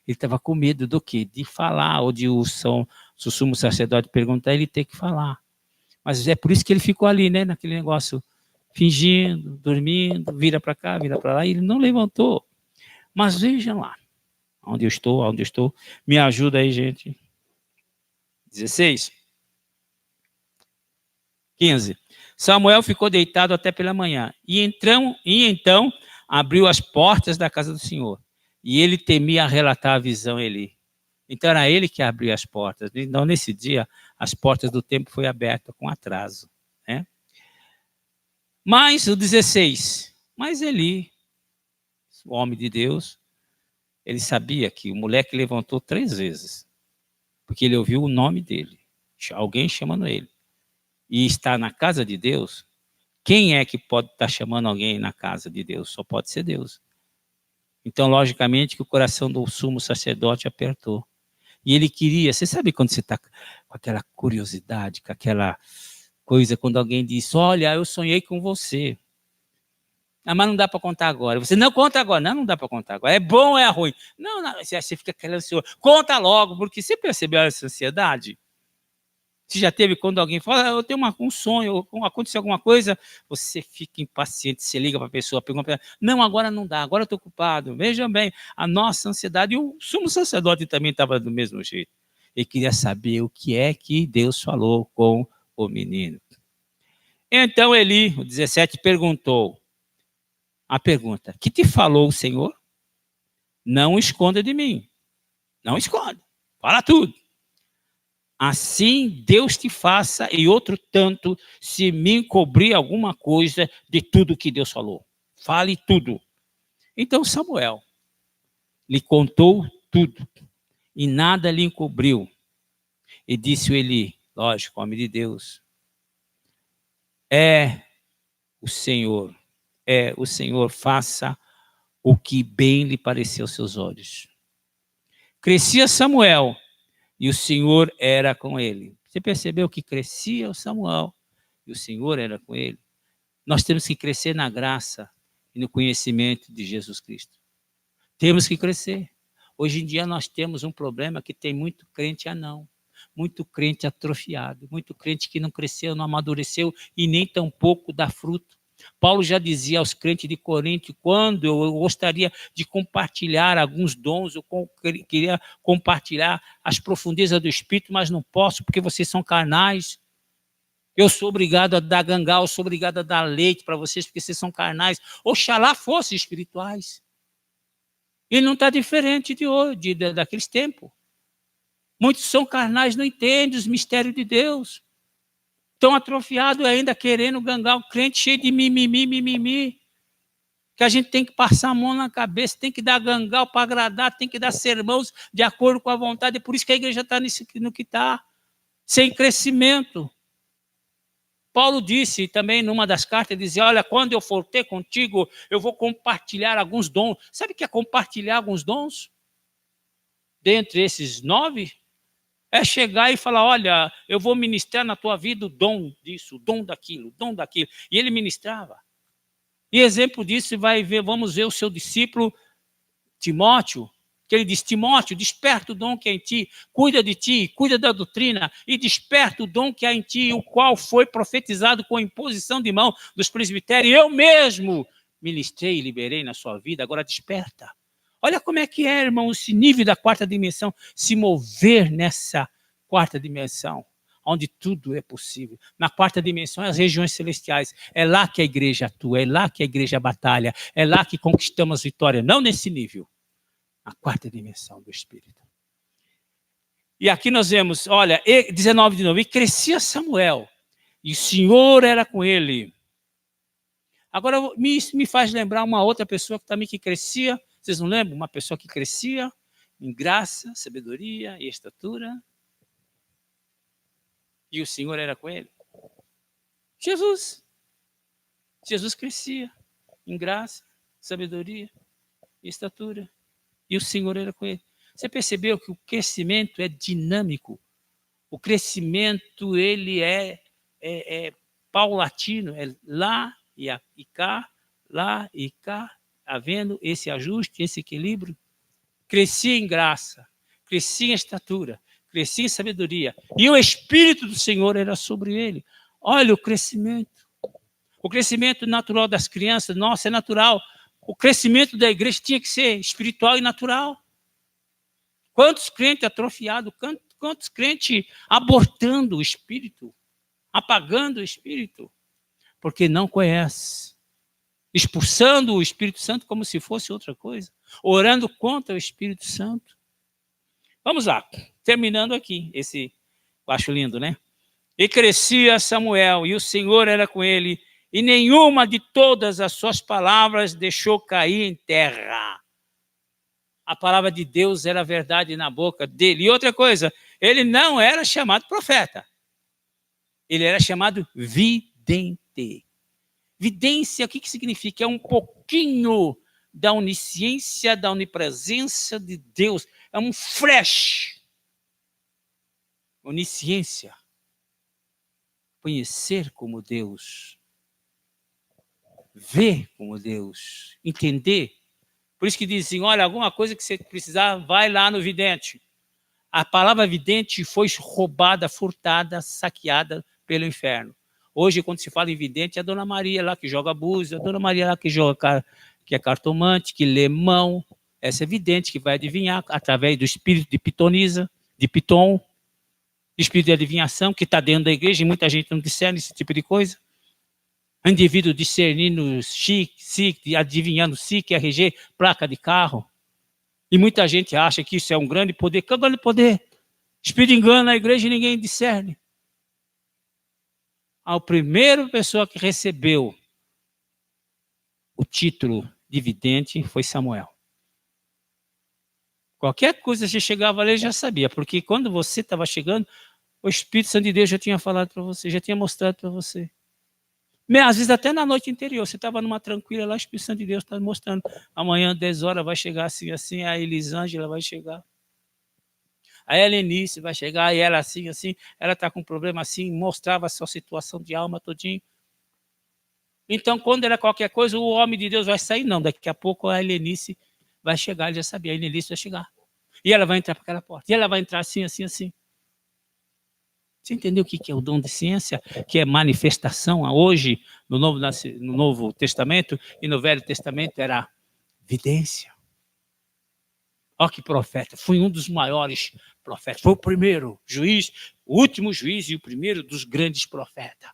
Ele estava com medo do quê? De falar, ou de se o sumo sacerdote perguntar, ele ter que falar. Mas é por isso que ele ficou ali, né, naquele negócio, fingindo, dormindo, vira para cá, vira para lá, e ele não levantou. Mas vejam lá, onde eu estou. Me ajuda aí, gente. 16. 15. Samuel ficou deitado até pela manhã, e então abriu as portas da casa do Senhor. E ele temia relatar a visão a Eli. Então era ele que abriu as portas. Então, nesse dia, as portas do templo foram abertas com atraso, né? Mas o 16. Mas Eli, o homem de Deus, ele sabia que o moleque levantou 3 vezes, porque ele ouviu o nome dele, alguém chamando ele. E está na casa de Deus, quem é que pode estar chamando alguém na casa de Deus? Só pode ser Deus. Então, logicamente, que o coração do sumo sacerdote apertou. E ele queria, você sabe quando você está com aquela curiosidade, com aquela coisa, quando alguém diz, olha, eu sonhei com você. Ah, mas não dá para contar agora. Você não conta agora. Não dá para contar agora. É bom ou é ruim? Não, você fica aquela ansiosa. Conta logo, porque você percebeu essa ansiedade? Se já teve quando alguém fala, eu tenho um sonho, aconteceu alguma coisa, você fica impaciente, você liga para a pessoa, pergunta, não, agora não dá, agora eu estou ocupado. Vejam bem, a nossa ansiedade, e o sumo sacerdote também estava do mesmo jeito. Ele queria saber o que é que Deus falou com o menino. Então Eli, o 17, perguntou, a pergunta, que te falou o Senhor? Não esconda de mim. Não esconda, fala tudo. Assim Deus te faça e outro tanto se me encobrir alguma coisa de tudo que Deus falou. Fale tudo. Então Samuel lhe contou tudo e nada lhe encobriu. E disse Eli, lógico, homem de Deus, é o Senhor, faça o que bem lhe pareceu aos seus olhos. Crescia Samuel e o Senhor era com ele. Você percebeu que crescia o Samuel e o Senhor era com ele? Nós temos que crescer na graça e no conhecimento de Jesus Cristo. Temos que crescer. Hoje em dia nós temos um problema que tem muito crente anão, muito crente atrofiado, muito crente que não cresceu, não amadureceu e nem tampouco dá fruto. Paulo já dizia aos crentes de Corinto, quando eu gostaria de compartilhar alguns dons, eu queria compartilhar as profundezas do Espírito, mas não posso, porque vocês são carnais. Eu sou obrigado a dar gangá, eu sou obrigado a dar leite para vocês, porque vocês são carnais. Oxalá fossem espirituais. E não está diferente de hoje, daqueles tempos. Muitos são carnais, não entendem os mistérios de Deus. Tão atrofiado ainda, querendo gangar o crente cheio de mimimi. Que a gente tem que passar a mão na cabeça, tem que dar gangal para agradar, tem que dar sermões de acordo com a vontade. É por isso que a igreja está no que está, sem crescimento. Paulo disse também numa das cartas, dizia, olha, quando eu for ter contigo, eu vou compartilhar alguns dons. Sabe o que é compartilhar alguns dons? Dentre esses 9, é chegar e falar, olha, eu vou ministrar na tua vida o dom disso, o dom daquilo, o dom daquilo. E ele ministrava. E exemplo disso, vamos ver o seu discípulo Timóteo, que ele diz, Timóteo, desperta o dom que há em ti, cuida da doutrina, e desperta o dom que há em ti, o qual foi profetizado com a imposição de mão dos presbitérios. Eu mesmo ministrei e liberei na sua vida, agora desperta. Olha como é que é, irmão, esse nível da quarta dimensão, se mover nessa quarta dimensão, onde tudo é possível. Na quarta dimensão, as regiões celestiais. É lá que a igreja atua, é lá que a igreja batalha, é lá que conquistamos vitória, não nesse nível. Na quarta dimensão do Espírito. E aqui nós vemos, olha, 19 de novo, e crescia Samuel, e o Senhor era com ele. Agora, isso me faz lembrar uma outra pessoa que também que crescia, vocês não lembram? Uma pessoa que crescia em graça, sabedoria e estatura. E o Senhor era com ele. Jesus. Jesus crescia em graça, sabedoria e estatura. E o Senhor era com ele. Você percebeu que o crescimento é dinâmico. O crescimento, ele é paulatino. É lá e cá, lá e cá, havendo esse ajuste, esse equilíbrio. Crescia em graça, crescia em estatura, crescia em sabedoria. E o Espírito do Senhor era sobre ele. Olha o crescimento. O crescimento natural das crianças, nossa, é natural. O crescimento da igreja tinha que ser espiritual e natural. Quantos crentes atrofiados, quantos crentes abortando o Espírito, apagando o Espírito, porque não conhece. Expulsando o Espírito Santo como se fosse outra coisa. Orando contra o Espírito Santo. Vamos lá, terminando aqui, esse eu acho lindo, né? E crescia Samuel, e o Senhor era com ele, e nenhuma de todas as suas palavras deixou cair em terra. A palavra de Deus era verdade na boca dele. E outra coisa, ele não era chamado profeta. Ele era chamado vidente. Vidência, o que significa? É um pouquinho da onisciência, da onipresença de Deus. É um flash. Onisciência. Conhecer como Deus. Ver como Deus. Entender. Por isso que dizem, olha, alguma coisa que você precisar, vai lá no vidente. A palavra vidente foi roubada, furtada, saqueada pelo inferno. Hoje, quando se fala em vidente, é a Dona Maria lá que joga búzia, a Dona Maria lá que é cartomante, que lê mão. Essa é vidente, que vai adivinhar através do espírito de pitonisa, de piton, espírito de adivinhação, que está dentro da igreja e muita gente não discerne esse tipo de coisa. Indivíduo discernindo SIC, adivinhando SIC, RG, placa de carro. E muita gente acha que isso é um grande poder. Que é um grande poder? Espírito engana a igreja e ninguém discerne. A primeira pessoa que recebeu o título de vidente foi Samuel. Qualquer coisa que você chegava ali, já sabia. Porque quando você estava chegando, o Espírito Santo de Deus já tinha falado para você, já tinha mostrado para você. Às vezes até na noite anterior, você estava numa tranquila lá, o Espírito Santo de Deus está mostrando. Amanhã, 10 horas, vai chegar assim, assim, a Elisângela vai chegar. A Helenice vai chegar, e ela assim, assim, ela está com um problema assim, mostrava a sua situação de alma todinho. Então, quando era qualquer coisa, o homem de Deus vai sair, não. Daqui a pouco a Helenice vai chegar, ele já sabia, a Helenice vai chegar. E ela vai entrar para aquela porta, e ela vai entrar assim, assim, assim. Você entendeu o que é o dom de ciência? Que é manifestação hoje, no Novo Testamento, e no Velho Testamento era vidência. Olha que profeta, foi um dos maiores profetas, foi o primeiro juiz, o último juiz e o primeiro dos grandes profetas.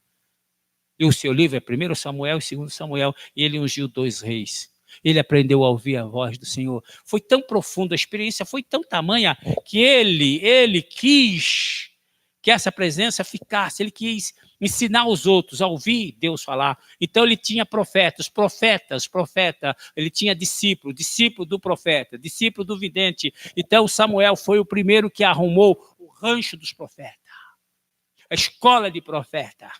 E o seu livro é 1 Samuel e 2 Samuel, e ele ungiu 2 reis. Ele aprendeu a ouvir a voz do Senhor. Foi tão profundo, a experiência foi tão tamanha, que ele quis que essa presença ficasse, ele quis ensinar os outros a ouvir Deus falar. Então ele tinha profeta, ele tinha discípulo do profeta, discípulo do vidente. Então Samuel foi o primeiro que arrumou o rancho dos profetas, a escola de profeta.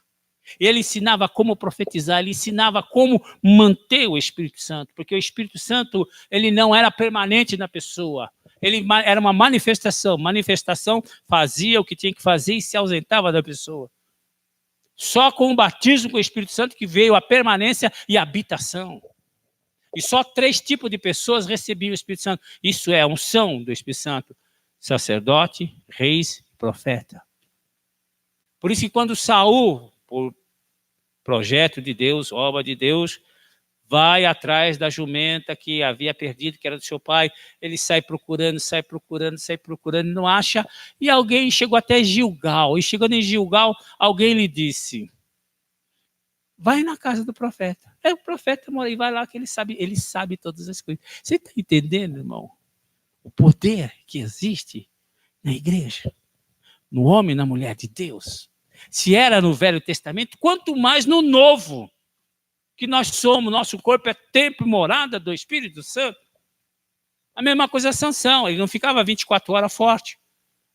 Ele ensinava como profetizar, ele ensinava como manter o Espírito Santo, porque o Espírito Santo ele não era permanente na pessoa. Ele era uma manifestação. Manifestação fazia o que tinha que fazer e se ausentava da pessoa. Só com o batismo com o Espírito Santo que veio a permanência e a habitação. E só 3 tipos de pessoas recebiam o Espírito Santo. Isso é a unção do Espírito Santo: sacerdote, reis e profeta. Por isso que quando Saul, por projeto de Deus, obra de Deus, vai atrás da jumenta que havia perdido, que era do seu pai, ele sai procurando, não acha, e alguém chegou até Gilgal, e chegando em Gilgal, alguém lhe disse: vai na casa do profeta. O profeta mora e vai lá que ele sabe todas as coisas. Você está entendendo, irmão? O poder que existe na igreja, no homem e na mulher de Deus. Se era no Velho Testamento, quanto mais no Novo, que nós somos, nosso corpo é templo e morada do Espírito Santo. A mesma coisa é Sansão, ele não ficava 24 horas forte.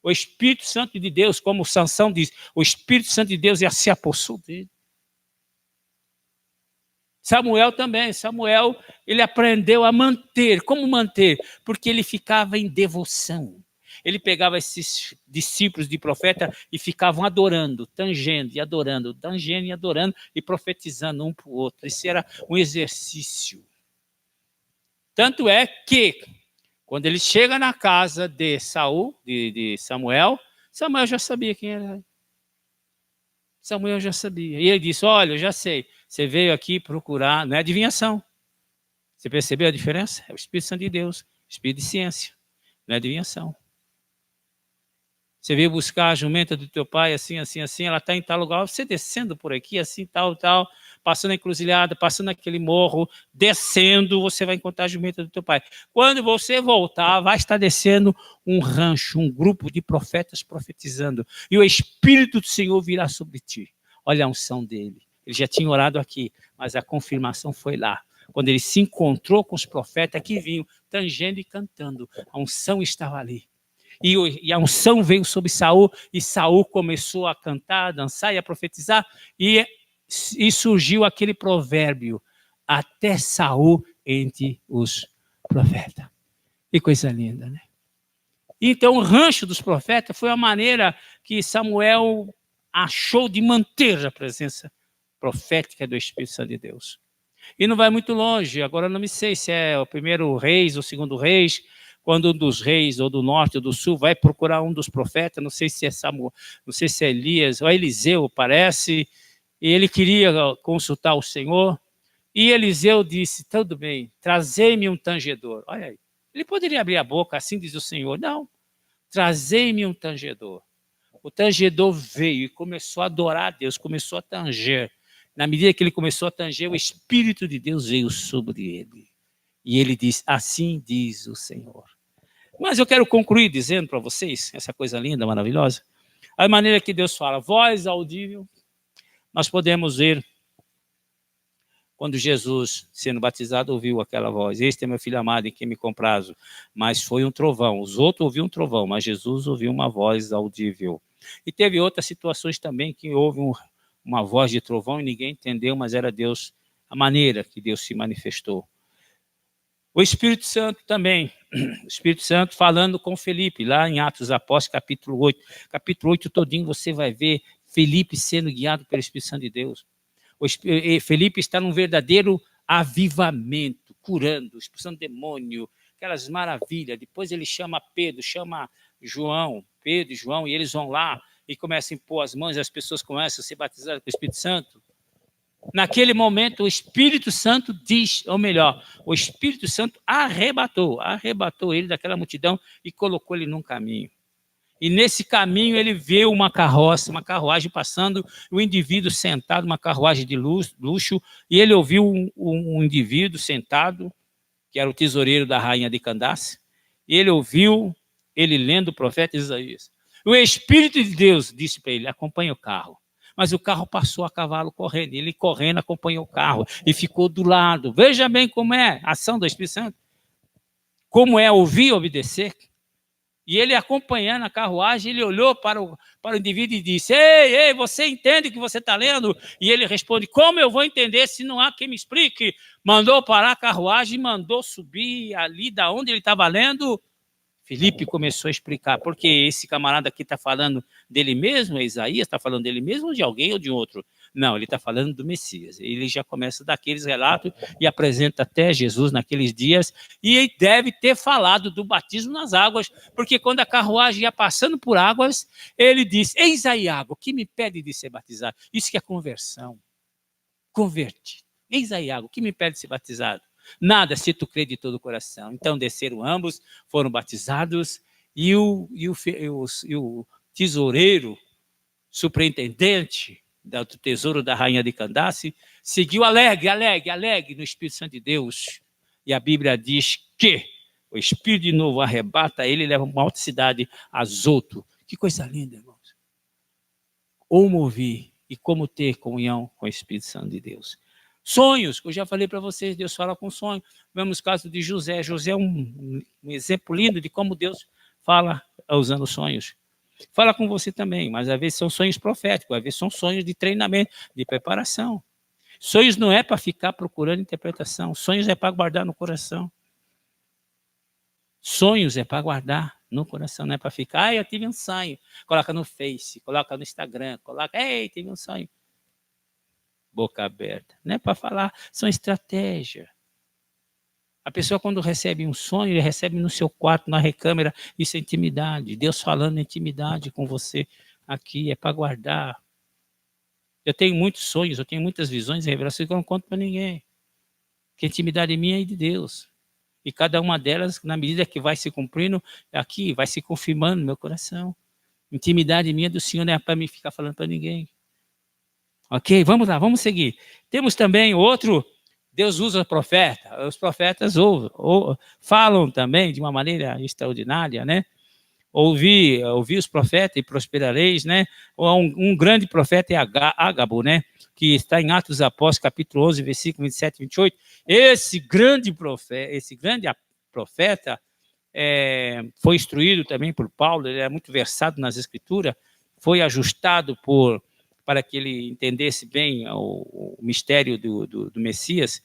O Espírito Santo de Deus, como Sansão diz, o Espírito Santo de Deus ia se apossou dele. Samuel também, ele aprendeu a manter. Como manter? Porque ele ficava em devoção. Ele pegava esses discípulos de profeta e ficavam adorando, tangendo e adorando, e profetizando um para o outro. Esse era um exercício. Tanto é que, quando ele chega na casa de Samuel já sabia quem era. Samuel já sabia. E ele disse: olha, eu já sei, você veio aqui procurar, não é adivinhação. Você percebeu a diferença? É o Espírito Santo de Deus, Espírito de ciência, não é adivinhação. Você veio buscar a jumenta do teu pai, assim, ela está em tal lugar, você descendo por aqui, assim, tal, passando a encruzilhada, passando aquele morro, descendo, você vai encontrar a jumenta do teu pai. Quando você voltar, vai estar descendo um rancho, um grupo de profetas profetizando, e o Espírito do Senhor virá sobre ti. Olha a unção dele. Ele já tinha orado aqui, mas a confirmação foi lá. Quando ele se encontrou com os profetas que vinham, tangendo e cantando, a unção estava ali. E a unção veio sobre Saul, e Saul começou a cantar, a dançar e a profetizar, e surgiu aquele provérbio: até Saul entre os profetas. Que coisa linda, né? Então o rancho dos profetas foi a maneira que Samuel achou de manter a presença profética do Espírito Santo de Deus. E não vai muito longe, agora não me sei se é o primeiro reis ou o segundo reis, quando um dos reis, ou do norte ou do sul, vai procurar um dos profetas, não sei se é Samuel, não sei se é Elias, ou Eliseu, parece, e ele queria consultar o Senhor, e Eliseu disse: tudo bem, trazei-me um tangedor. Olha aí, ele poderia abrir a boca, assim diz o Senhor. Não, trazei-me um tangedor. O tangedor veio e começou a adorar a Deus, começou a tanger. Na medida que ele começou a tanger, o Espírito de Deus veio sobre ele. E ele diz: assim diz o Senhor. Mas eu quero concluir dizendo para vocês, essa coisa linda, maravilhosa, a maneira que Deus fala, voz audível, nós podemos ver quando Jesus, sendo batizado, ouviu aquela voz: este é meu filho amado em quem me comprazo. Mas foi um trovão, os outros ouviram um trovão, mas Jesus ouviu uma voz audível. E teve outras situações também que houve uma voz de trovão e ninguém entendeu, mas era Deus, a maneira que Deus se manifestou. O Espírito Santo também, o Espírito Santo falando com Felipe, lá em Atos dos Apóstolos, capítulo 8. Capítulo 8 todinho você vai ver Felipe sendo guiado pelo Espírito Santo de Deus. Felipe está num verdadeiro avivamento, curando, expulsando demônio, aquelas maravilhas. Depois ele chama Pedro, chama Pedro e João, e eles vão lá e começam a impor as mãos, e as pessoas começam a ser batizadas com o Espírito Santo. Naquele momento, o Espírito Santo diz, ou melhor, o Espírito Santo arrebatou ele daquela multidão e colocou ele num caminho. E nesse caminho ele viu uma carruagem passando, o indivíduo sentado, uma carruagem de luxo, e ele ouviu um indivíduo sentado, que era o tesoureiro da rainha de Candace, e ele ouviu ele lendo o profeta Isaías. O Espírito de Deus disse para ele: acompanhe o carro. mas o carro passou a cavalo correndo. Ele correndo acompanhou o carro e ficou do lado. Veja bem como é a ação do Espírito Santo. Como é ouvir e obedecer. E ele acompanhando a carruagem, ele olhou para o indivíduo e disse: ei, você entende o que você está lendo? E ele responde: como eu vou entender se não há quem me explique? Mandou parar a carruagem, mandou subir ali da onde ele estava lendo. Filipe começou a explicar, porque esse camarada aqui está falando dele mesmo, Isaías está falando dele mesmo ou de alguém ou de outro? Não, ele está falando do Messias. Ele já começa daqueles relatos e apresenta até Jesus naqueles dias, e ele deve ter falado do batismo nas águas, porque quando a carruagem ia passando por águas, ele disse: eis aí água, que me pede de ser batizado? Isso que é conversão. Converte. Eis aí água, que me pede de ser batizado? Nada, se tu crê de todo o coração. Então desceram ambos, foram batizados, e o tesoureiro, superintendente do tesouro da rainha de Candace, seguiu alegre no Espírito Santo de Deus. E a Bíblia diz que o Espírito de novo arrebata ele e leva uma alta cidade, Azoto. Que coisa linda, irmãos. Como ouvir e como ter comunhão com o Espírito Santo de Deus. Sonhos, que eu já falei para vocês, Deus fala com sonho. Vemos o caso de José. José é um exemplo lindo de como Deus fala usando sonhos. Fala com você também, mas às vezes são sonhos proféticos, às vezes são sonhos de treinamento, de preparação. Sonhos não é para ficar procurando interpretação, sonhos é para guardar no coração. Sonhos é para guardar no coração, não é para ficar, eu tive um sonho. Coloca no Face, coloca no Instagram, coloca, tive um sonho. Boca aberta. Não é para falar, são estratégias. A pessoa, quando recebe um sonho, ele recebe no seu quarto, na recâmara, isso é intimidade. Deus falando intimidade com você aqui, é para guardar. Eu tenho muitos sonhos, eu tenho muitas visões e revelações que eu não conto para ninguém. Porque a intimidade minha é de Deus. E cada uma delas, na medida que vai se cumprindo, aqui, vai se confirmando no meu coração. Intimidade minha do Senhor não é para mim ficar falando para ninguém. Ok, vamos lá, vamos seguir. Temos também outro, Deus usa profeta, os profetas falam também de uma maneira extraordinária, né? Ouvi os profetas e prosperareis, né? Um grande profeta é Ágabo, né? Que está em Atos dos Apóstolos, capítulo 11, versículo 27 e 28. Esse grande profeta foi instruído também por Paulo, ele é muito versado nas Escrituras, foi ajustado para que ele entendesse bem o mistério do Messias,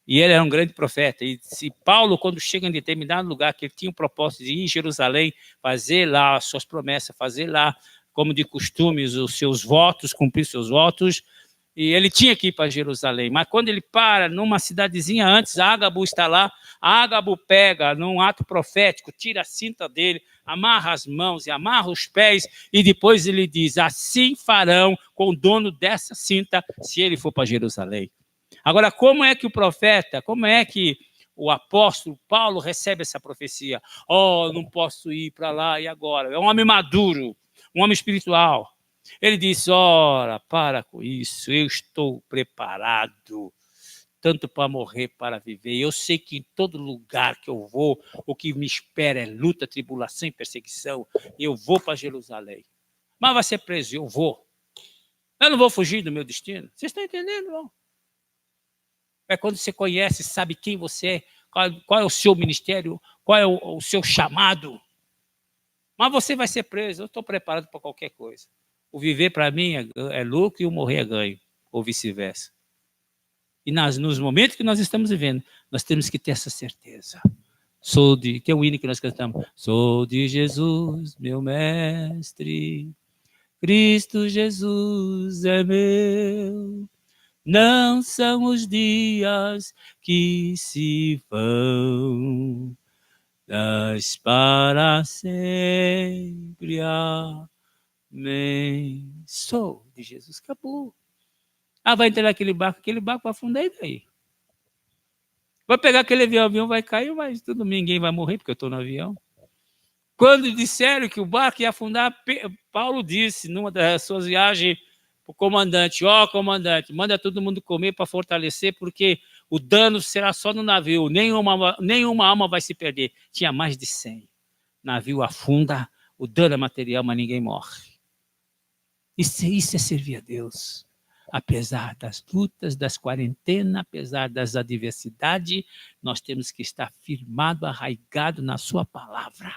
e ele era um grande profeta. E se Paulo, quando chega em determinado lugar, que ele tinha o propósito de ir em Jerusalém, fazer lá as suas promessas, fazer lá, como de costume, os seus votos, cumprir seus votos, e ele tinha que ir para Jerusalém. Mas quando ele para numa cidadezinha antes, Ágabo está lá, Ágabo pega, num ato profético, tira a cinta dele, amarra as mãos e amarra os pés, e depois ele diz: assim farão com o dono dessa cinta, se ele for para Jerusalém. Agora, como é que o apóstolo Paulo recebe essa profecia? Não posso ir para lá e agora. É um homem maduro, um homem espiritual. Ele diz: ora, para com isso, eu estou preparado, tanto para morrer, para viver. Eu sei que em todo lugar que eu vou, o que me espera é luta, tribulação e perseguição. Eu vou para Jerusalém. Mas vai ser preso, eu vou. Eu não vou fugir do meu destino. Vocês estão entendendo, não? É quando você conhece, sabe quem você é, qual é o seu ministério, qual é o seu chamado. Mas você vai ser preso, eu estou preparado para qualquer coisa. O viver para mim é lucro e o morrer é ganho, ou vice-versa. E nos momentos que nós estamos vivendo, nós temos que ter essa certeza. Que é o hino que nós cantamos. Sou de Jesus, meu mestre, Cristo Jesus é meu. Não são os dias que se vão, mas para sempre. Amém. Sou de Jesus, acabou. Vai entrar naquele barco vai afundar, e daí? Vai pegar aquele avião vai cair, mas tudo, ninguém vai morrer porque eu estou no avião. Quando disseram que o barco ia afundar, Paulo disse, numa das suas viagens, para o comandante: comandante, manda todo mundo comer para fortalecer, porque o dano será só no navio, nenhuma alma vai se perder. Tinha mais de 100. Navio afunda, o dano é material, mas ninguém morre. Isso é servir a Deus. Apesar das lutas, das quarentenas, apesar das adversidades, nós temos que estar firmado, arraigado na sua palavra.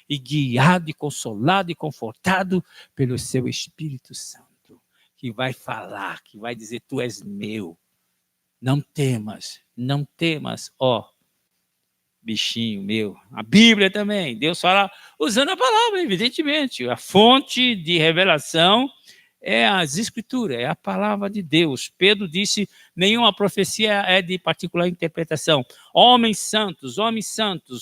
E guiado, e consolado, e confortado pelo seu Espírito Santo, que vai falar, que vai dizer, tu és meu. Não temas, não temas, ó, bichinho meu. A Bíblia também, Deus fala usando a palavra, evidentemente. A fonte de revelação é as Escrituras, é a palavra de Deus. Pedro disse, nenhuma profecia é de particular interpretação. Homens santos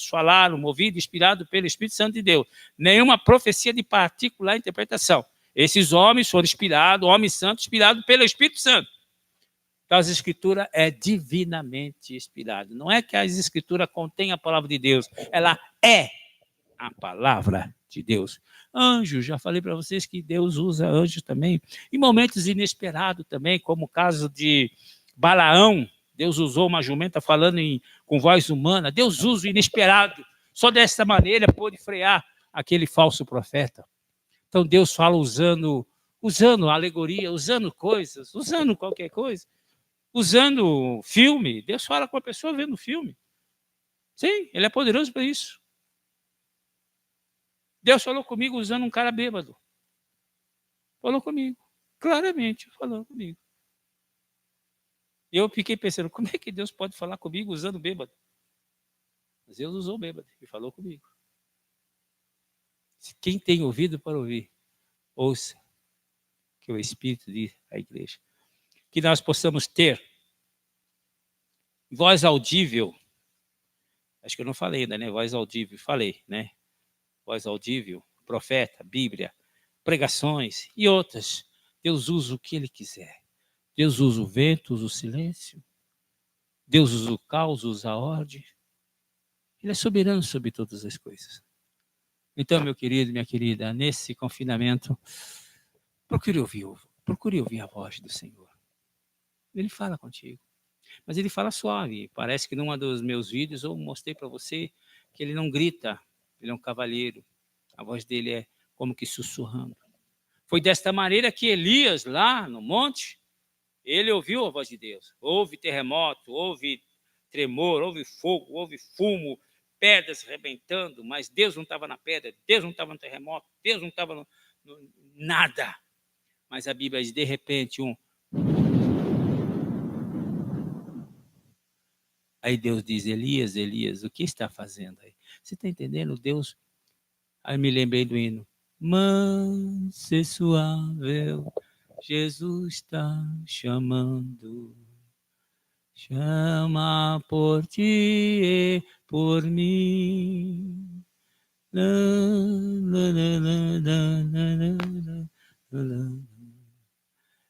falaram, movido, inspirado pelo Espírito Santo de Deus. Nenhuma profecia de particular interpretação. Esses homens foram inspirados, homens santos, inspirados pelo Espírito Santo. Então, as Escrituras é divinamente inspirada. Não é que as Escrituras contêm a palavra de Deus, ela é a palavra de Deus. Anjos, já falei para vocês que Deus usa anjos também, em momentos inesperados também, como o caso de Balaão. Deus usou uma jumenta falando com voz humana. Deus usa o inesperado. Só dessa maneira pôde frear aquele falso profeta. Então, Deus fala usando alegoria, usando coisas, usando qualquer coisa. Usando filme, Deus fala com a pessoa vendo filme. Sim, Ele é poderoso para isso. Deus falou comigo usando um cara bêbado. Falou comigo, claramente falou comigo. E eu fiquei pensando, como é que Deus pode falar comigo usando bêbado? Mas Deus usou bêbado e falou comigo. Quem tem ouvido para ouvir, ouça que o Espírito diz à igreja. Que nós possamos ter voz audível. Acho que eu não falei ainda, né? Voz audível, falei, né? Voz audível, profeta, Bíblia, pregações e outras. Deus usa o que Ele quiser. Deus usa o vento, usa o silêncio. Deus usa o caos, usa a ordem. Ele é soberano sobre todas as coisas. Então, meu querido, minha querida, nesse confinamento, procure ouvir a voz do Senhor. Ele fala contigo. Mas ele fala suave. Parece que num dos meus vídeos eu mostrei para você que ele não grita. Ele é um cavalheiro. A voz dele é como que sussurrando. Foi desta maneira que Elias, lá no monte, ele ouviu a voz de Deus. Houve terremoto, houve tremor, houve fogo, houve fumo, pedras rebentando, mas Deus não estava na pedra, Deus não estava no terremoto, Deus não estava no nada. Mas a Bíblia diz, de repente, Aí Deus diz, Elias, Elias, o que está fazendo aí? Você está entendendo? Deus... Aí me lembrei do hino. Manso e suave, Jesus está chamando. Chama por ti e por mim.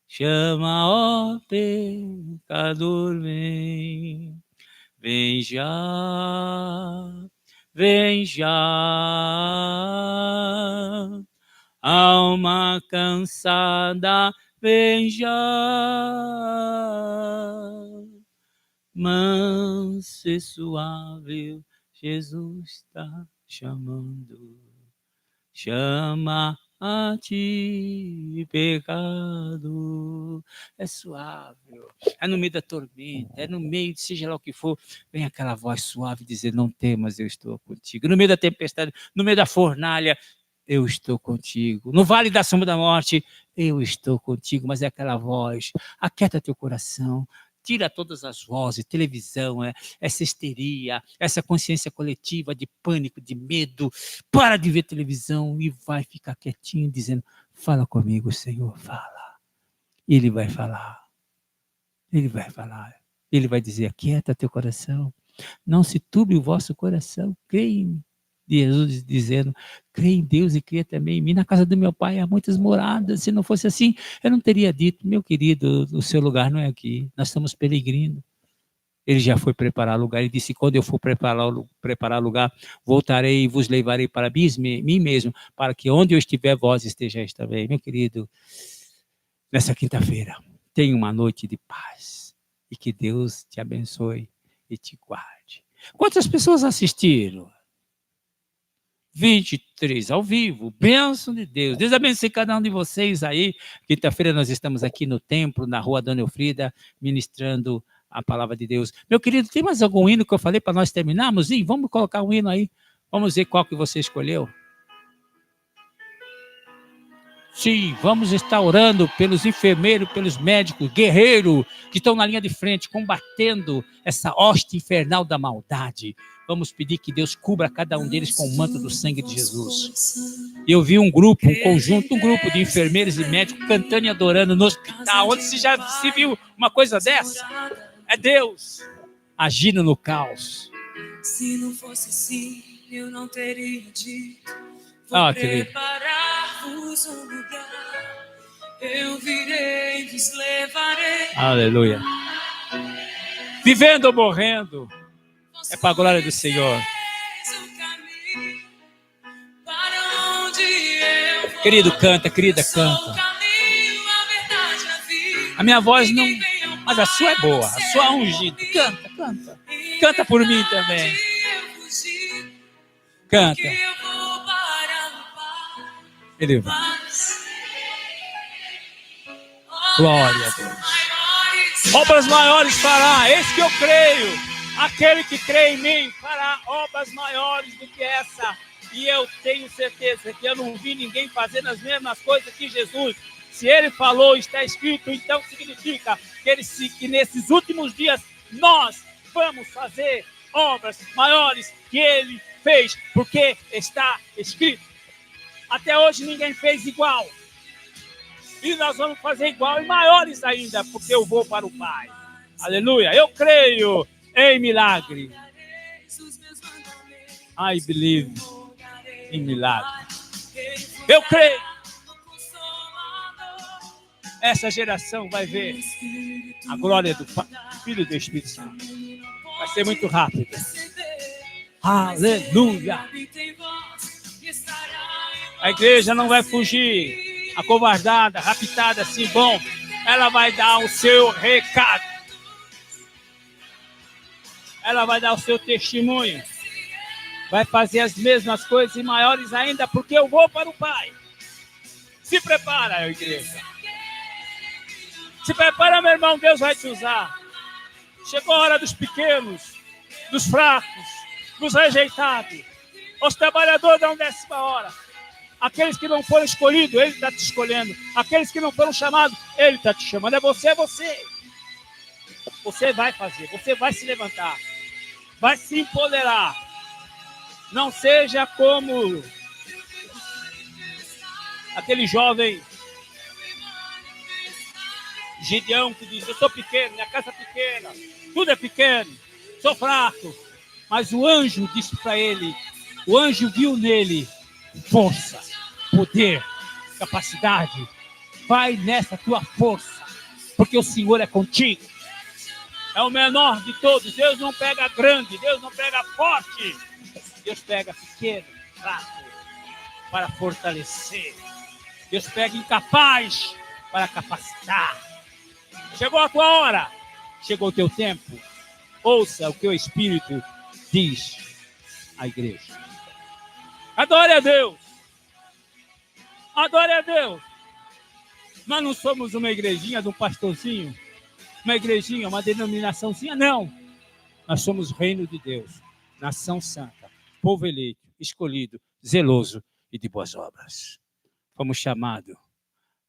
Chama, ó pecador, vem. Vem já, vem já, alma cansada, vem já, manso e suave, Jesus está chamando, chama a ti, pecado. É suave, é no meio da tormenta, é no meio de seja lá o que for, vem aquela voz suave dizer, não temas, eu estou contigo. No meio da tempestade, no meio da fornalha, eu estou contigo. No vale da sombra da morte, eu estou contigo. Mas é aquela voz, aquieta teu coração, tira todas as vozes, televisão, essa histeria, essa consciência coletiva de pânico, de medo. Para de ver televisão e vai ficar quietinho, dizendo, fala comigo, Senhor, fala. Ele vai falar. Ele vai falar. Ele vai dizer, aquieta teu coração. Não se turbe o vosso coração. Creia em mim. Jesus dizendo, creia em Deus e creia também em mim. Na casa do meu pai há muitas moradas. Se não fosse assim, eu não teria dito, meu querido, o seu lugar não é aqui. Nós estamos peregrinos. Ele já foi preparar lugar. Ele disse, quando eu for preparar lugar, voltarei e vos levarei para mim mesmo, para que onde eu estiver, vós estejais também. Meu querido, nessa quinta-feira, tenha uma noite de paz. E que Deus te abençoe e te guarde. Quantas pessoas assistiram? 23, ao vivo. Bênção de Deus. Deus abençoe cada um de vocês aí. Quinta-feira nós estamos aqui no templo, na rua Dona Elfrida, ministrando a palavra de Deus. Meu querido, tem mais algum hino que eu falei para nós terminarmos? Ih, vamos colocar um hino aí. Vamos ver qual que você escolheu. Sim, vamos estar orando pelos enfermeiros, pelos médicos, guerreiros que estão na linha de frente, combatendo essa hoste infernal da maldade. Vamos pedir que Deus cubra cada um deles com o manto do sangue de Jesus. Eu vi um grupo, um grupo de enfermeiros e médicos cantando e adorando no hospital. Onde se já se viu uma coisa dessa? É Deus agindo no caos. Se não fosse assim, eu não teria dito. Ah, querido. Um lugar, eu virei, vos levarei. Aleluia. Vivendo ou morrendo, é para a glória do Senhor. Querido, canta, querida, canta. A minha voz não... Mas a sua é boa, a sua é ungida. Canta, canta. Canta por mim também. Canta. Ele vai. Glória a Deus. Obras maiores fará, eis que eu creio. Aquele que crê em mim fará obras maiores do que essa. E eu tenho certeza que eu não vi ninguém fazendo as mesmas coisas que Jesus. Se ele falou, está escrito, então significa que nesses últimos dias nós vamos fazer obras maiores que ele fez, porque está escrito. Até hoje ninguém fez igual. E nós vamos fazer igual e maiores ainda, porque eu vou para o Pai. Aleluia. Eu creio em milagre. I believe em milagre. Eu creio. Essa geração vai ver a glória do Filho e do Espírito Santo. Vai ser muito rápido. Aleluia. A igreja não vai fugir, acovardada, raptada, assim, bom. Ela vai dar o seu recado. Ela vai dar o seu testemunho. Vai fazer as mesmas coisas e maiores ainda, porque eu vou para o Pai. Se prepara, igreja. Se prepara, meu irmão, Deus vai te usar. Chegou a hora dos pequenos, dos fracos, dos rejeitados. Os trabalhadores dão 10ª hora. Aqueles que não foram escolhidos, Ele está te escolhendo. Aqueles que não foram chamados, Ele está te chamando. É você, é você. Você vai fazer, você vai se levantar. Vai se empoderar. Não seja como aquele jovem Gideão que diz, eu sou pequeno, minha casa é pequena, tudo é pequeno, sou fraco. Mas o anjo disse para ele, o anjo viu nele força, poder, capacidade. Vai nessa tua força, porque o Senhor é contigo. É o menor de todos. Deus não pega grande, Deus não pega forte. Deus pega pequeno, fraco, para fortalecer. Deus pega incapaz para capacitar. Chegou a tua hora, chegou o teu tempo. Ouça o que o Espírito diz à igreja. Adore a Deus. Adore a Deus. Nós não somos uma igrejinha de um pastorzinho, uma igrejinha, uma denominaçãozinha, não. Nós somos o reino de Deus, nação santa, povo eleito, escolhido, zeloso e de boas obras. Fomos chamados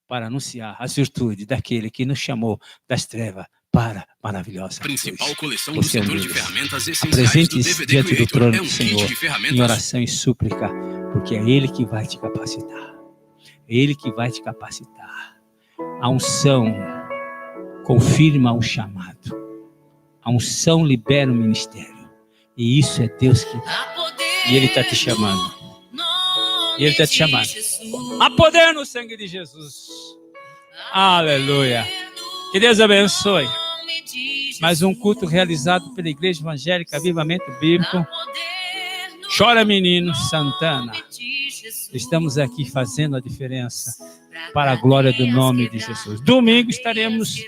para anunciar as virtudes daquele que nos chamou das trevas para a maravilhosa principal luz. coleção do Você é um setor de deles. ferramentas essenciais do Apresente-se DVD diante do Creator. trono É um do kit Senhor, de em ferramentas oração e súplica, porque é Ele que vai te capacitar. É Ele que vai te capacitar. A unção confirma o chamado. A unção libera o ministério. E isso é Deus que dá. E Ele está te chamando. E Ele está te chamando. Há poder no sangue de Jesus. Aleluia. Que Deus abençoe. Mais um culto realizado pela Igreja Evangélica Avivamento Bíblico. Chora, menino, Santana. Estamos aqui fazendo a diferença para a glória do nome de Jesus. Domingo estaremos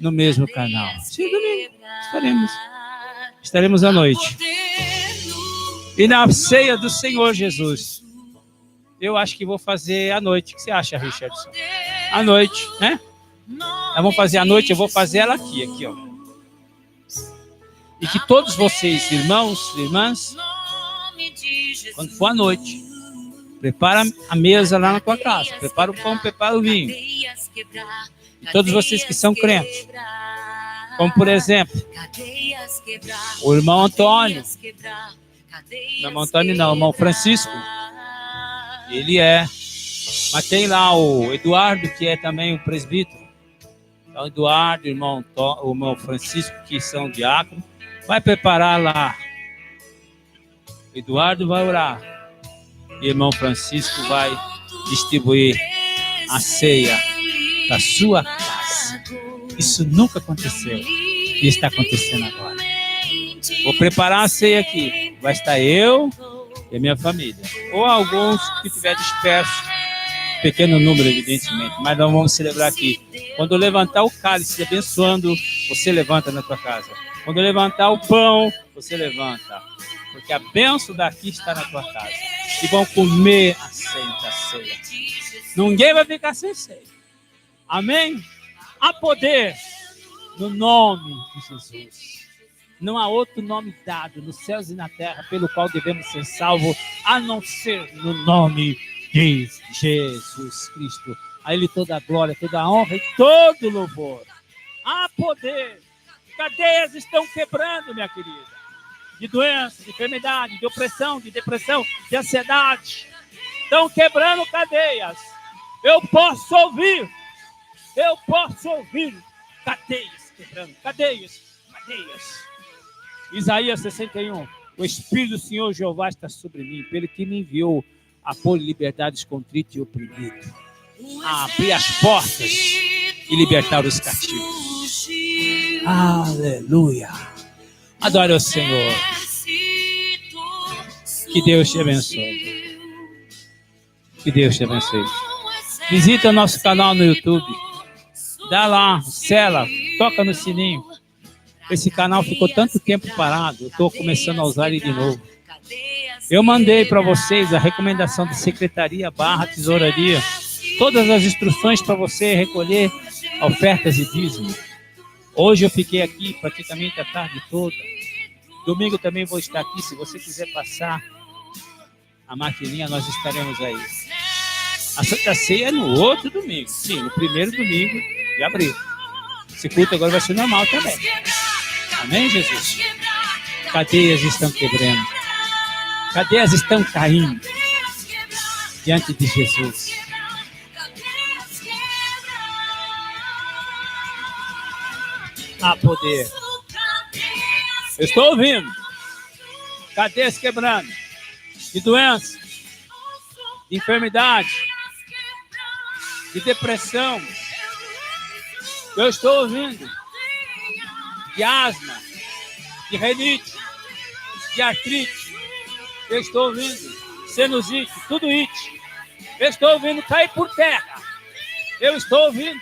no mesmo canal. Sim, domingo estaremos à noite. E na ceia do Senhor Jesus, eu acho que vou fazer à noite. O que você acha, Richardson? À noite, né? Nós vamos fazer à noite, eu vou fazer ela aqui, ó. E que todos vocês, irmãos e irmãs, quando for à noite, prepara a mesa lá na tua casa. Prepara o pão, prepara o vinho. E todos vocês que são crentes, como por exemplo, o irmão Antônio. Não, irmão Antônio não, o irmão Francisco. Ele é. Mas tem lá o Eduardo, que é também o presbítero. Então, o Eduardo, o irmão Francisco, que são diáconos. Vai preparar lá. Eduardo vai orar. E o irmão Francisco vai distribuir a ceia da sua casa. Isso nunca aconteceu. E está acontecendo agora. Vou preparar a ceia aqui. Vai estar eu e a minha família. Ou alguns que estiver dispersos. Pequeno número, evidentemente. Mas nós vamos celebrar aqui. Quando eu levantar o cálice abençoando, você levanta na tua casa. Quando eu levantar o pão, você levanta. Porque a bênção daqui está na tua casa. E vão comer a ceia. Ninguém vai ficar sem ceia. Amém? Há poder no nome de Jesus. Não há outro nome dado nos céus e na terra pelo qual devemos ser salvos, a não ser no nome de Jesus Cristo. A Ele toda a glória, toda a honra e todo louvor. Há poder. Cadeias estão quebrando, minha querida. De doença, de enfermidade, de opressão, de depressão, de ansiedade. Estão quebrando cadeias. Eu posso ouvir. Cadeias quebrando. Cadeias. Isaías 61. O Espírito do Senhor Jeová está sobre mim, pelo que me enviou a pôr liberdade os contritos e oprimidos, a abrir as portas e libertar os cativos. Aleluia. Adore o Senhor. Que Deus te abençoe. Que Deus te abençoe. Visita o nosso canal no YouTube. Dá lá, sela, toca no sininho. Esse canal ficou tanto tempo parado. Eu estou começando a usar ele de novo. Eu mandei para vocês a recomendação de secretaria / tesouraria. Todas as instruções para você recolher ofertas e dízimos. Hoje eu fiquei aqui praticamente a tarde toda. Domingo também vou estar aqui. Se você quiser passar a maquininha, nós estaremos aí. A Santa Ceia é no outro domingo. Sim, no primeiro domingo de abril. Esse culto agora vai ser normal também. Amém, Jesus? Cadeias estão quebrando. Cadeias estão caindo diante de Jesus. Há poder. Eu estou ouvindo. Cadeias quebrando. De doença. De enfermidade. De depressão. Eu estou ouvindo. De asma. De renite. De artrite. Eu estou ouvindo sinusite, tudo it. Eu estou ouvindo cair por terra. Eu estou ouvindo.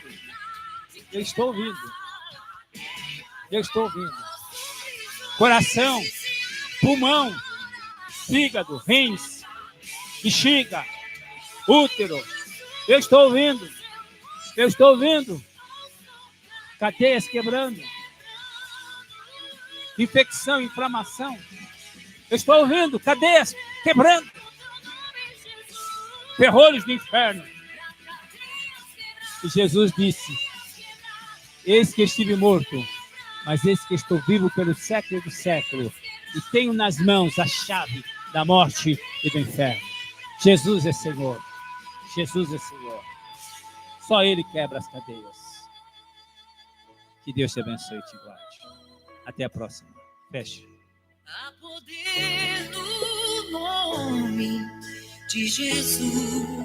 Coração, pulmão, fígado, rins, bexiga, útero. Eu estou ouvindo. Cadeias quebrando. Infecção, inflamação. Eu estou ouvindo cadeias quebrando. Ferrolhos do inferno. E Jesus disse: eis que estive morto, mas eis que estou vivo pelo século do século. E tenho nas mãos a chave da morte e do inferno. Jesus é Senhor. Só Ele quebra as cadeias. Que Deus te abençoe e te guarde. Até a próxima. Feche. Há poder no nome de Jesus.